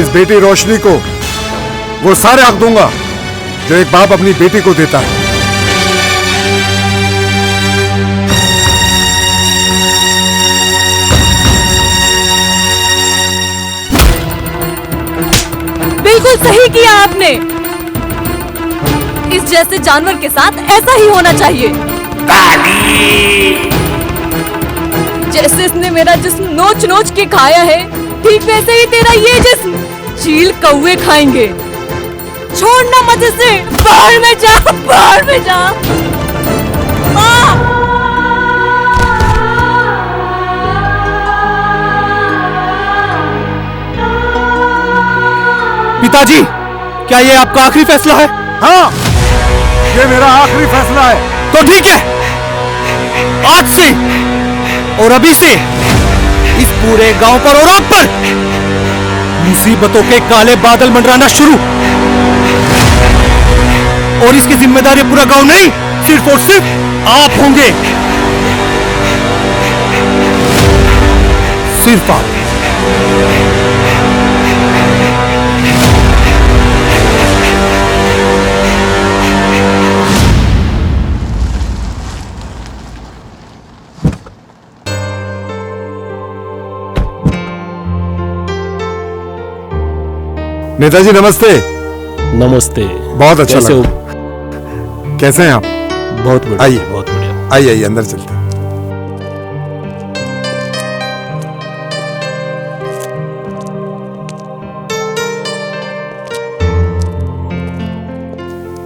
इस बेटी रोशनी को वो सारे हक दूंगा जो एक बाप अपनी बेटी को देता है। बिल्कुल सही किया आपने। इस जैसे जानवर के साथ ऐसा ही होना चाहिए। जैसे इसने मेरा जिस्म नोच नोच के खाया है, ठीक वैसे ही तेरा ये जिस्म चील कौवे खाएंगे। छोड़ना मत इसे। बाहर में जा, बाहर में जा। पिताजी, क्या ये आपका आखिरी फैसला है? हाँ, ये मेरा आखिरी फैसला है। तो ठीक है, आज से और अभी से इस पूरे गांव पर और आप पर मुसीबतों के काले बादल मंडराना शुरू। और इसकी जिम्मेदारी पूरा गांव नहीं, सिर्फ और सिर्फ आप होंगे। सिर्फ आप। नेताजी नमस्ते। नमस्ते। बहुत अच्छा कैसे हो? कैसे हैं आप? बहुत बढ़िया। आइए, बहुत बढ़िया। आइए आइए, अंदर चलते हैं।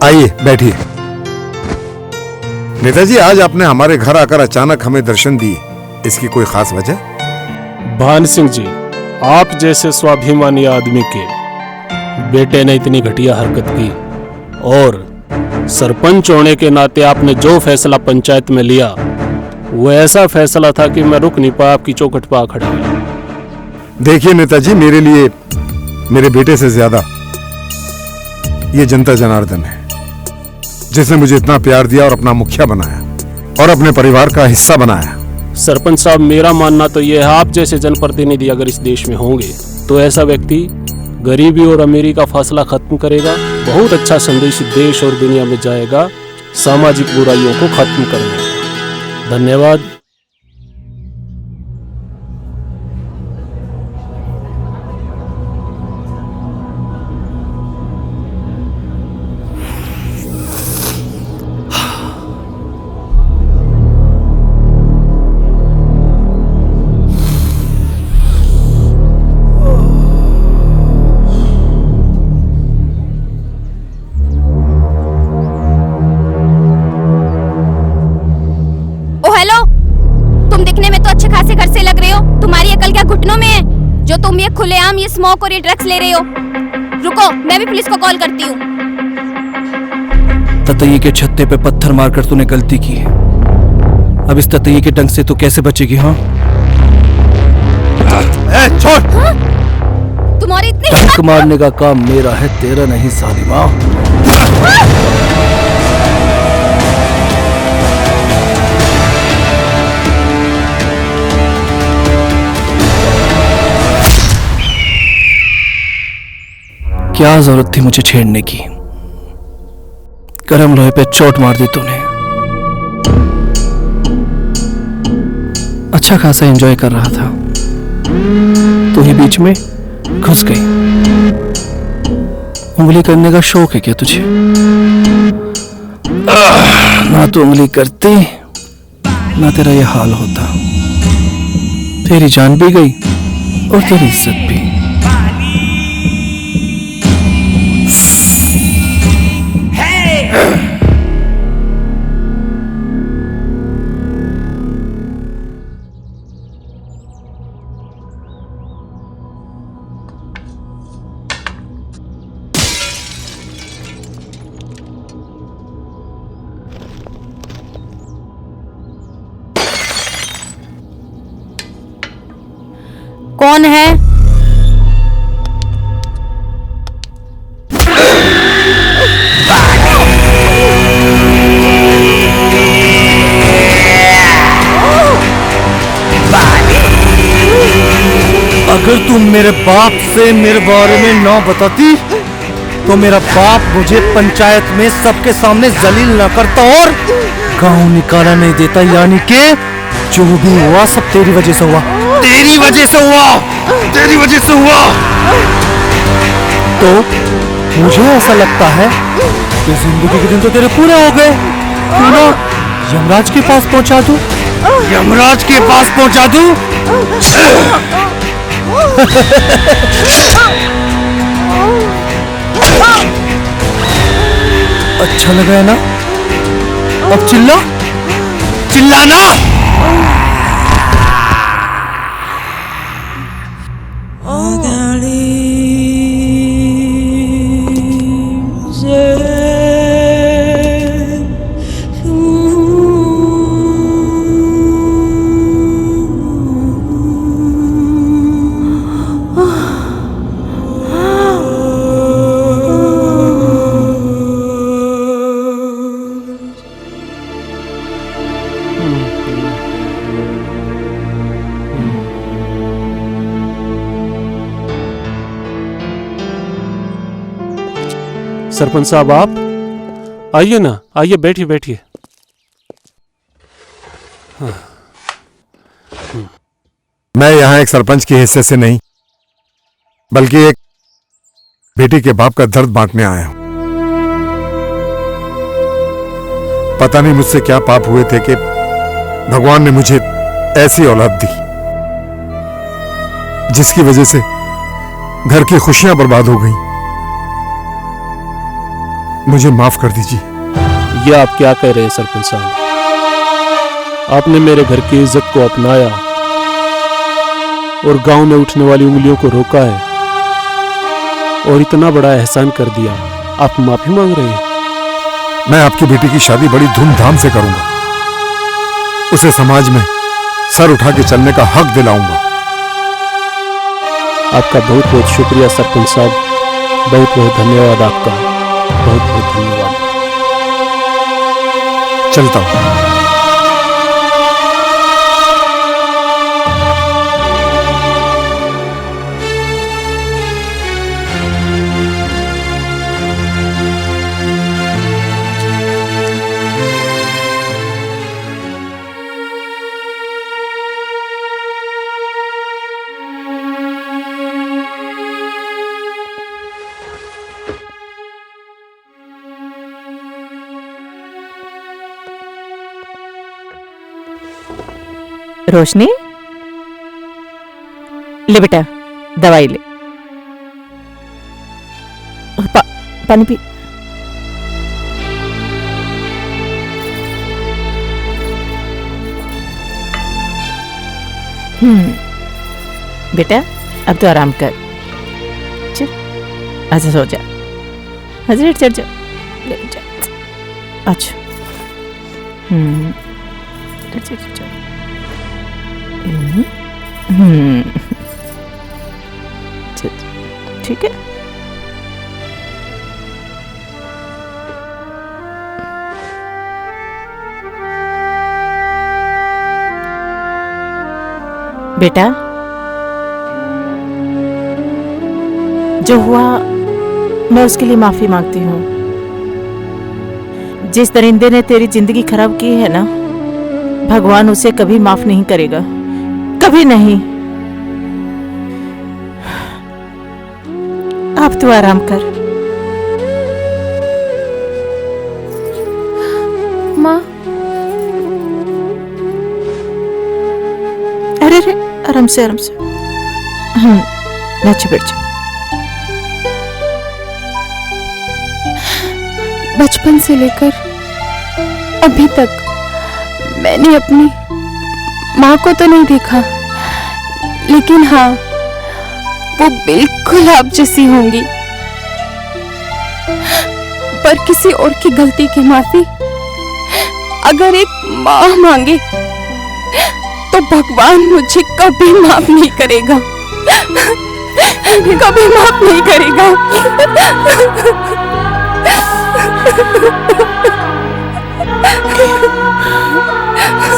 आइए बैठिए। नेताजी, आज आपने हमारे घर आकर अचानक हमें दर्शन दिए, इसकी कोई खास वजह? भान सिंह जी, आप जैसे स्वाभिमानी आदमी के बेटे ने इतनी घटिया हरकत की और सरपंच होने के नाते आपने जो फैसला पंचायत में लिया वो ऐसा फैसला था कि मैं रुक नहीं पाया, आपकी चौखट पर आ खड़ा हुआ। देखिए नेताजी, मेरे लिए मेरे बेटे से ज्यादा ये जनता जनार्दन है, जिसने मुझे इतना प्यार दिया और अपना मुखिया बनाया और अपने परिवार का हिस्सा बनाया। सरपंच साहब, मेरा मानना तो यह है, आप जैसे जनप्रतिनिधि अगर इस देश में होंगे तो ऐसा व्यक्ति गरीबी और अमीरी का फासला खत्म करेगा, बहुत अच्छा संदेश देश और दुनिया में जाएगा सामाजिक बुराइयों को खत्म करने का। धन्यवाद। तुम ये खुलेआम ये स्मोक और ये ड्रग्स ले रहे हो। रुको, मैं भी पुलिस को कॉल करती हूँ। ततैये के छत्ते पे पत्थर मारकर तूने गलती की है। अब इस ततैये के डंक से तू कैसे बचेगी? हाँ छोड़। तुम्हारी इतनी डंक मारने का काम मेरा है, तेरा नहीं सालिमा। क्या जरूरत थी मुझे छेड़ने की? गरम लोहे पे चोट मार दी तूने। अच्छा खासा एंजॉय कर रहा था, तू ही बीच में घुस गई। उंगली करने का शौक है क्या तुझे? ना तो उंगली करती ना तेरा ये हाल होता। तेरी जान भी गई और तेरी इज्जत भी। कौन है? अगर तुम मेरे बाप से मेरे बारे में ना बताती तो मेरा बाप मुझे पंचायत में सबके सामने जलील ना करता और गांव निकाला नहीं देता। यानी कि जो भी हुआ सब तेरी वजह से हुआ, तेरी वजह से हुआ, तेरी वजह से हुआ। तो मुझे ऐसा लगता है कि जिंदगी के दिन तो तेरे पूरे हो गए। क्यों ना यमराज के पास पहुंचा दूं? यमराज के पास पहुंचा दूं? अच्छा लगा है ना? अब चिल्ला, चिल्लाना। सरपंच साहब आप आइए ना, आइए बैठिए बैठिए। मैं यहाँ एक सरपंच की हैसियत से नहीं बल्कि एक बेटी के बाप का दर्द बांटने आया हूं। पता नहीं मुझसे क्या पाप हुए थे कि भगवान ने मुझे ऐसी औलाद दी जिसकी वजह से घर की खुशियां बर्बाद हो गई। मुझे माफ कर दीजिए। ये आप क्या कह रहे हैं सरपंच साहब? आपने मेरे घर की इज्जत को अपनाया और गांव में उठने वाली उंगलियों को रोका है और इतना बड़ा एहसान कर दिया, आप माफी मांग रहे हैं? मैं आपकी बेटी की शादी बड़ी धूमधाम से करूंगा, उसे समाज में सर उठा के चलने का हक दिलाऊंगा। आपका बहुत बहुत शुक्रिया सरपंच साहब, बहुत बहुत धन्यवाद आपका, बहुत बहुत धन्यवाद। चलता हूं। रोशनी, ले बेटा दवाई ले। पानी पी। बेटा अब तो आराम कर, चल अच्छा सो जा, हजरेट चढ़ जा, ले जा। अच्छा। अच्छा, अच्छा। ठीक है। बेटा, जो हुआ मैं उसके लिए माफी मांगती हूँ। जिस दरिंदे ने तेरी जिंदगी खराब की है ना, भगवान उसे कभी माफ नहीं करेगा, कभी नहीं। अब तू आराम कर। माँ। अरे रे, आराम से आराम से। बैठ जा। बचपन से लेकर अभी तक मैंने अपनी माँ को तो नहीं देखा, लेकिन हाँ, वो बिल्कुल आप जैसी होंगी। पर किसी और की गलती की माफी अगर एक माँ मांगे तो भगवान मुझे कभी माफ नहीं करेगा, कभी माफ नहीं करेगा।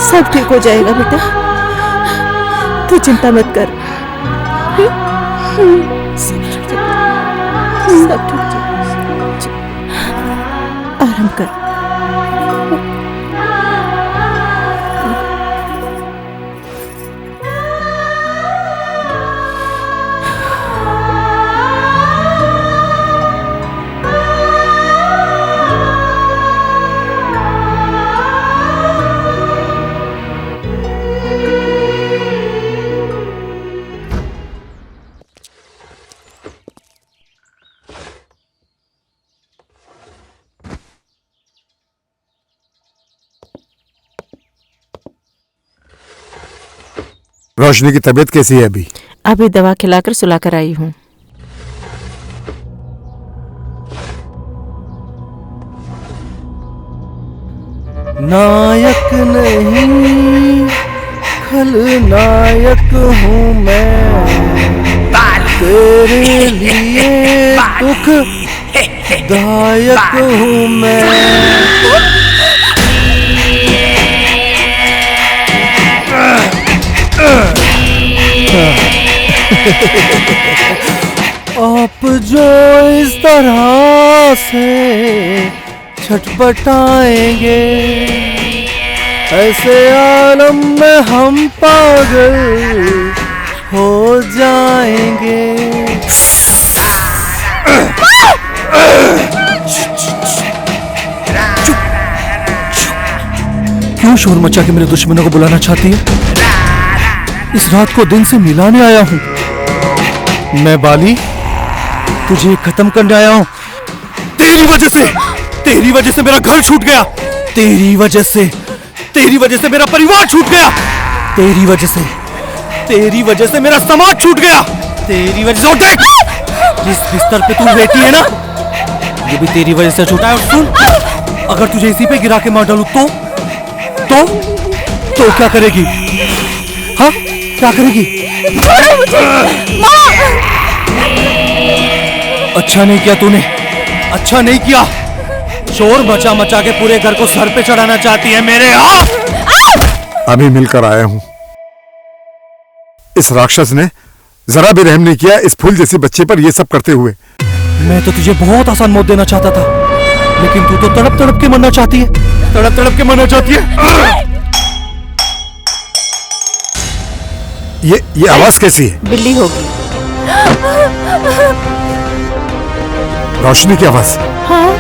सब ठीक हो जाएगा बेटा, तू चिंता मत कर। सब ठीक हो जाएगा। आराम कर। रोशनी की तबीयत कैसी है अभी? अभी दवा खिलाकर सुलाकर आई हूँ। नायक नहीं खलनायक हूँ मैं, तेरे लिए दुख दायक हूँ मैं। आप जो इस तरह से छटपटाएंगे, ऐसे आलम में हम पागल हो जाएंगे। क्यों शोर मचा के मेरे दुश्मनों को बुलाना चाहती है? इस रात को दिन से मिलाने आया हूं मैं बाली, तुझे खत्म करने आया हूं। तेरी वजह से मेरा घर छूट गया, तेरी वजह से मेरा परिवार छूट गया, तेरी वजह से मेरा समाज छूट गया, तेरी वजह से। और देख, जिस बिस्तर पे तू बैठी है ना, ये भी तेरी वजह से छूटा है। और सुन, अगर तुझे इसी पे गिरा के मार डालूं तो क्या करेगी? हाँ, क्या करेगी? अच्छा नहीं किया तूने, अच्छा नहीं किया। शोर मचा मचा के पूरे घर को सर पे चढ़ाना चाहती है मेरे। अभी मिलकर आया हूं। इस राक्षस ने जरा भी रहम नहीं किया इस फूल जैसे बच्चे पर, ये सब करते हुए। मैं तो तुझे बहुत आसान मौत देना चाहता था, लेकिन तू तो तड़प तड़प के मरना चाहती है, तड़प तड़प के मरना चाहती है। ये आवाज कैसी है? बिल्ली होगी। रोशनी की आवाज। हाँ।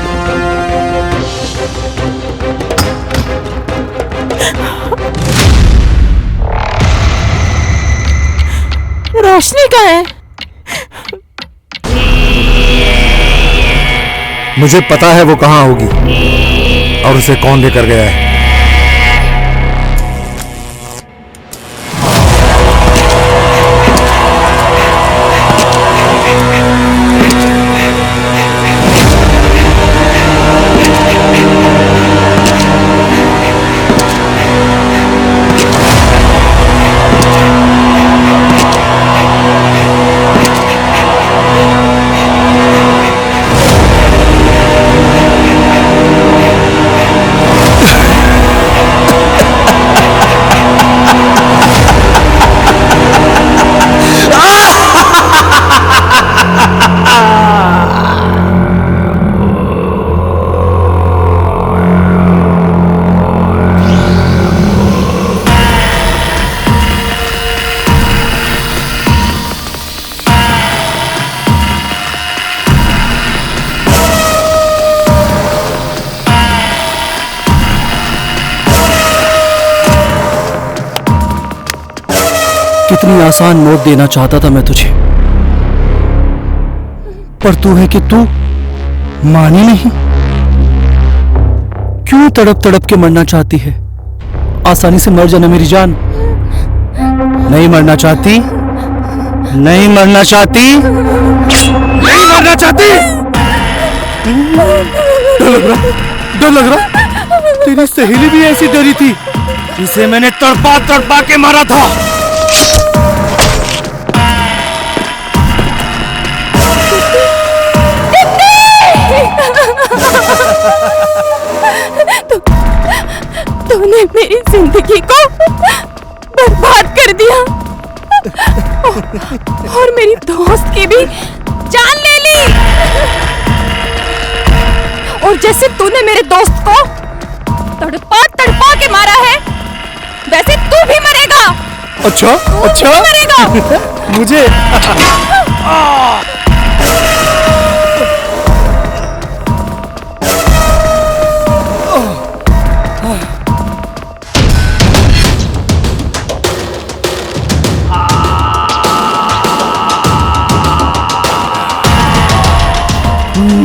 रोशनी कहाँ है? मुझे पता है वो कहाँ होगी और उसे कौन लेकर गया है। इतनी आसान मौत देना चाहता था मैं तुझे, पर तू है कि तू मानी नहीं। क्यों तड़प तड़प के मरना चाहती है? आसानी से मर जाना मेरी जान। नहीं मरना चाहती? नहीं मरना चाहती? नहीं मरना चाहती? डर लग रहा, डर लग रहा। तेरी सहेली भी ऐसी डरी थी जिसे मैंने तड़पा तड़पा के मारा था। तूने मेरी जिंदगी को बर्बाद कर दिया और मेरी दोस्त की भी जान ले ली। और जैसे तूने मेरे दोस्त को तड़पा तड़पा के मारा है, वैसे तू भी मरेगा। अच्छा अच्छा मरेगा। मुझे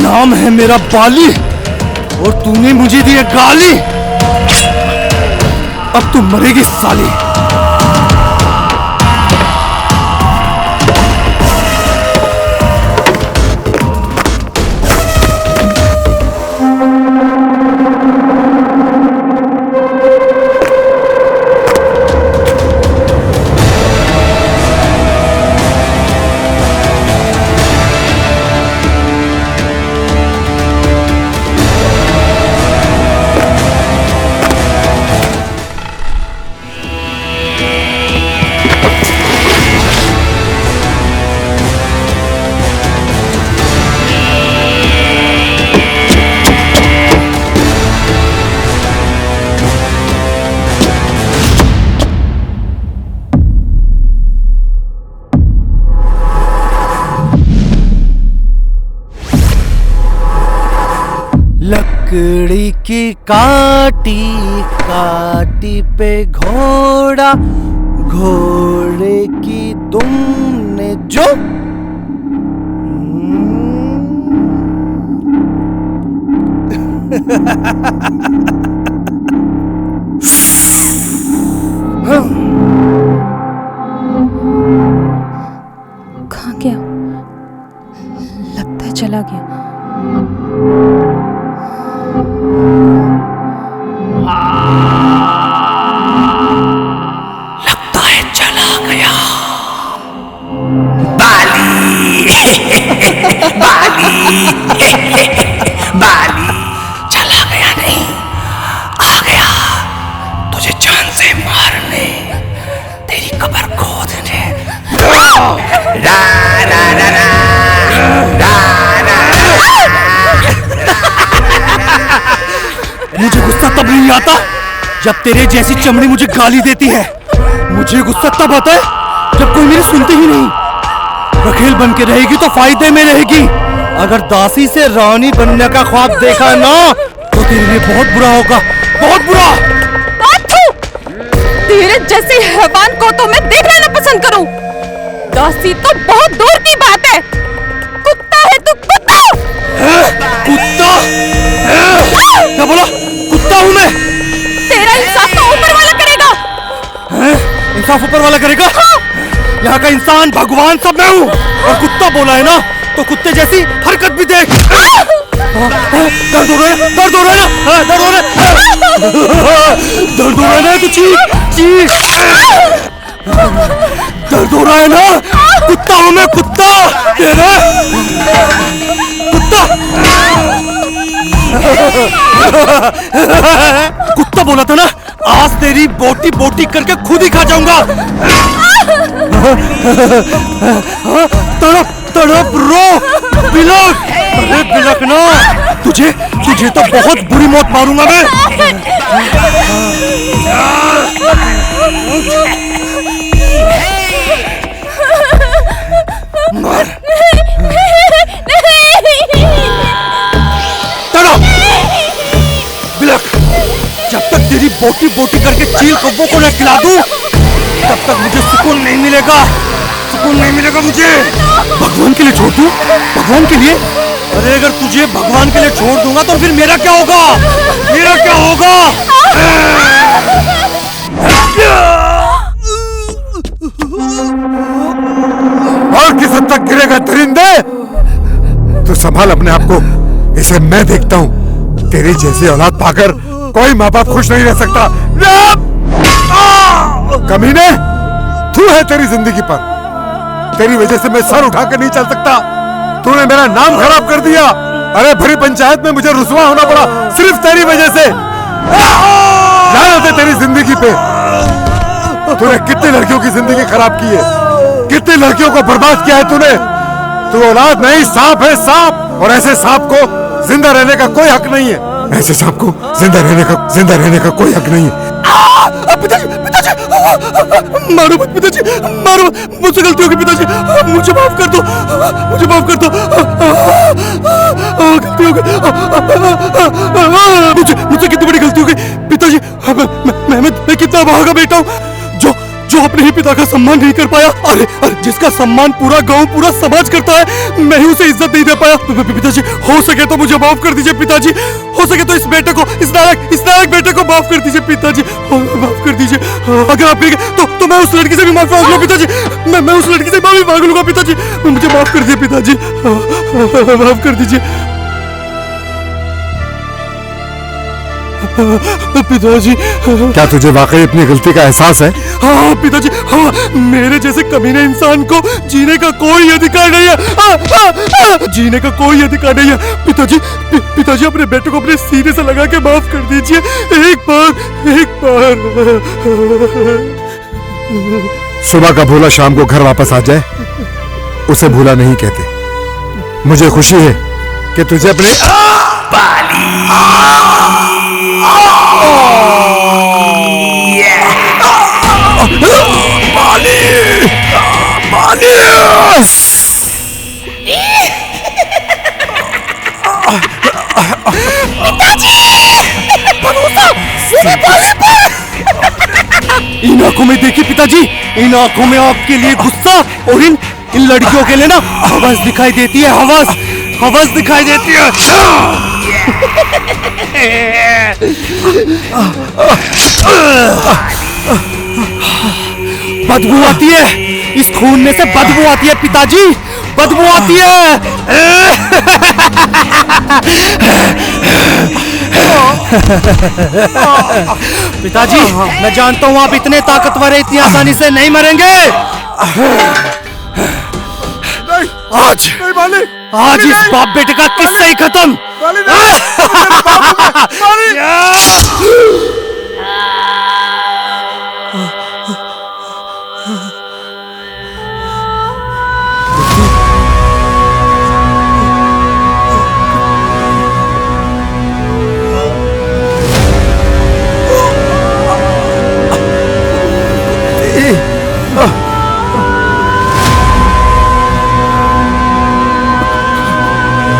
नाम है मेरा बाली और तूने मुझे दी है गाली। अब तू मरेगी साली। लकड़ी की काटी काटी पे घोड़ा, घोड़े की तुमने जो कहाँ गया? लगता है चला गया। लगता है चला गया। बाली बाली बाली चला गया नहीं, आ गया तुझे जान से मारने, तेरी कब्र खोदने। रा रा रा रा मुझे गुस्सा तब नहीं आता जब तेरे जैसी चमड़ी मुझे गाली देती है। मुझे गुस्सा तब आता है जब कोई मेरी सुनती ही नहीं। रखेल बन के रहेगी तो फायदे में रहेगी। अगर दासी से रानी बनने का ख्वाब देखा ना तो तेरे लिए बहुत बुरा होगा, बहुत बुरा। तेरे जैसे हैवान को तो मैं देखना ना पसंद करूं। दासी तो बहुत दूर की बात है। कुत्ता है तू, कुत्ता। कुत्ता? क्या बोला? कुत्ता हूँ मैं? तेरा इंसाफ तो ऊपर वाला करेगा। इंसाफ ऊपर वाला करेगा? हाँ। यहाँ का इंसान भगवान सब मैं हूँ। और कुत्ता बोला है ना तो कुत्ते जैसी हरकत भी देख। दर्द हो रहा है, दर्द हो रहा है ना, दर्द हो रहा है, दर्द हो रहा है ना, तो चीख चीख। दर्द हो रहा है ना? कुत्ता हूँ मैं, कुत्ता तेरा कुत्ता। कुत्ता बोला था ना, आज तेरी बोटी बोटी करके खुद ही खा जाऊंगा। तड़प तड़प रो बिलक। अरे बिलक ना, तुझे तुझे तो बहुत बुरी मौत मारूंगा मैं। मार। तड़प बिलक। जब तक तेरी बोटी बोटी करके चील कौवों को न खिला दूं तब तक मुझे सुकून नहीं मिलेगा, सुकून नहीं मिलेगा मुझे। भगवान के लिए छोड़ दूं? भगवान के लिए? अरे अगर तुझे भगवान के लिए छोड़ दूंगा तो फिर मेरा क्या होगा? मेरा क्या होगा? और किस हद तक गिरेगा दरिंदे? तू संभाल अपने आप को, इसे मैं देखता हूँ। तेरी जैसी औलाद पाकर कोई माँ बाप खुश नहीं रह सकता। कमीने, तू है तेरी जिंदगी पर। तेरी वजह से मैं सर उठा कर नहीं चल सकता। तूने मेरा नाम खराब कर दिया। अरे भरी पंचायत में मुझे रुसवा होना पड़ा सिर्फ तेरी वजह से। लानत है तेरी जिंदगी पे। तूने कितनी लड़कियों की जिंदगी खराब की है, कितनी लड़कियों को बर्बाद किया है तूने। तू औलाद नहीं, सांप है, सांप। और ऐसे सांप को जिंदा रहने का कोई हक नहीं है। ऐसे सांप को जिंदा रहने का कोई हक नहीं है। पिताजी, पिताजी, मारो मत पिताजी, मारो, मुझसे गलती होगी पिताजी, मुझे माफ कर दो, मुझे माफ कर दो, गलती हो गई, मुझसे कितनी बड़ी गलती हो गई पिताजी। मैं कितना भागा बेटा हूँ जो अपने ही पिता का सम्मान नहीं कर पाया। अरे जिसका सम्मान पूरा गांव, पूरा समाज करता है, मैं ही उसे इज्जत नहीं दे पाया। पिताजी, हो सके तो मुझे माफ कर दीजिए पिताजी। हो सके तो इस बेटे को, इस नालायक बेटे को माफ कर दीजिए पिताजी, माफ कर दीजिए। अगर आप कहेंगे तो मैं उस लड़की से भी माफी मांग लूंगा पिताजी। मैं उस लड़की से माफी मांग लूंगा पिताजी। मुझे माफ कर दीजिए पिताजी, माफ कर दीजिए पिताजी। क्या तुझे वाकई अपनी गलती का एहसास है? हाँ पिताजी, हाँ, मेरे जैसे कमीने इंसान को जीने का कोई अधिकार नहीं है। जीने का कोई अधिकार नहीं है पिताजी। पिताजी, अपने बेटे को अपने सीने से लगा के माफ कर दीजिए, एक बार। सुबह का भूला शाम को घर वापस आ जाए, उसे भूला नहीं कहते। मुझे खुशी है कि तुझे अपने इन आंखों में देखिए पिताजी, इन आंखों में आपके लिए गुस्सा और इन लड़कियों के लिए ना हवस दिखाई देती है, हवस दिखाई देती है। बदबू आती है, इस खून में से बदबू आती है पिताजी, बदबू आती है। पिताजी, मैं जानता हूँ आप इतने ताकतवर हैं, इतनी आसानी से नहीं मरेंगे। आज इस बाप बेटे का किस्सा ही खत्म।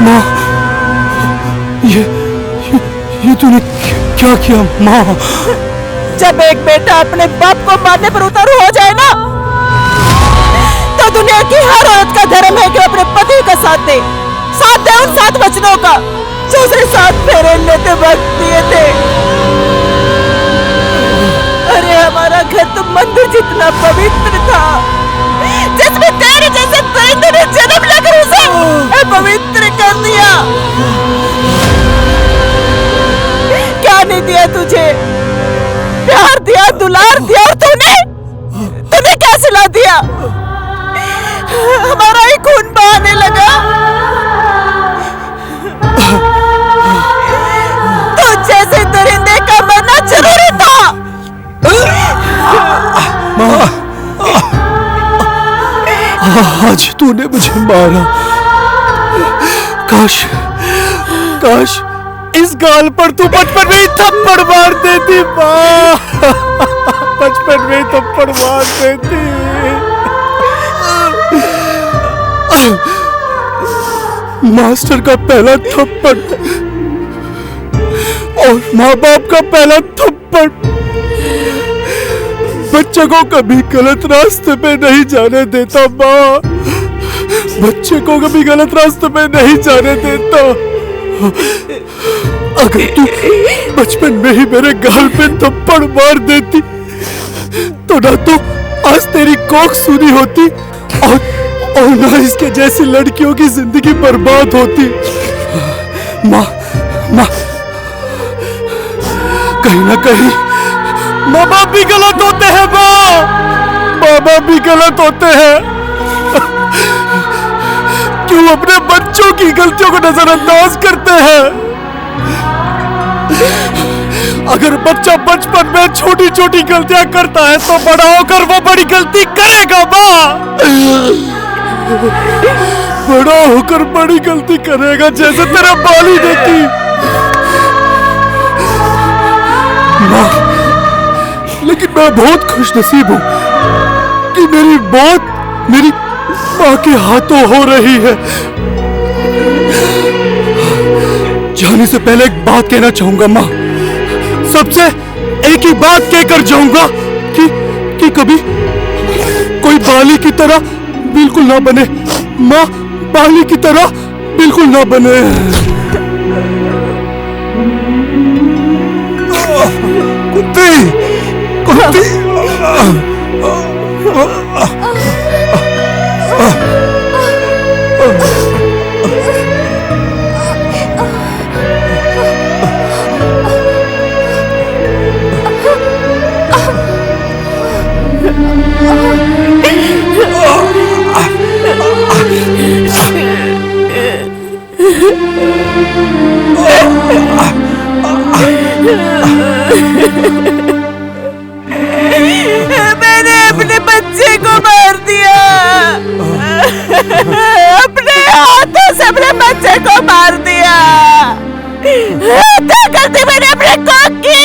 माँ, ये तूने क्या किया माँ? जब एक बेटा अपने बाप को मारने पर उतारू हो जाए ना, तो दुनिया की हर औरत का धर्म है कि अपने पति का साथ दे उन 7 वचनों का जो उसे 7 फेरे लेते वक्त दिए थे। अरे हमारा घर तो मंदिर जितना पवित्र था, जिसमें तेरे जैसे परिंदे ने जन्म लेकर उसे अपवित्र कर दिया। क्या नहीं दिया तुझे? प्यार दिया, दुलार दिया, और तूने क्या सिला दिया? हमारा ही खून बहाने लगा। तुझ जैसे दरिंदे का मरना जरूरी था। आज तूने मुझे मारा, काश इस गाल पर तू बचपन में ही थप्पड़ मार देती माँ, बचपन में ही थप्पड़ मार देती। मास्टर का पहला थप्पड़ और माँ बाप का पहला थप्पड़ बच्चे को कभी गलत रास्ते पे नहीं जाने देता माँ, बच्चे को कभी गलत रास्ते पे नहीं जाने देता। अगर तू बचपन में ही मेरे गाल पे थप्पड़ मार देती तो ना तो आज तेरी कोख सुनी होती और ना इसके जैसी लड़कियों की जिंदगी बर्बाद होती। माँ माँ, कहीं ना कहीं माँ बाप भी गलत होते हैं माँ बाप भी गलत होते हैं। क्यों अपने बच्चों की गलतियों को नजरअंदाज करते हैं? अगर बच्चा बचपन में छोटी छोटी गलतियां करता है तो बड़ा होकर वो बड़ी गलती करेगा माँ, बड़ा होकर बड़ी गलती करेगा जैसे तेरा बाली ने की। माँ, लेकिन मैं बहुत खुशनसीब हूँ कि मेरी मौत मेरी माँ के हाथों हो रही है। जाने से पहले एक बात कहना चाहूंगा माँ, सबसे एक ही बात कहकर जाऊंगा कि कभी कोई बाली की तरह बिल्कुल ना बने माँ, बाली की तरह बिल्कुल ना बने। कुत्ती कुत्ती मैंने अपने बच्चे को मार दिया, अपने हाथों से अपने बच्चे को मार दिया। क्या करती मैंने अपने कोख की?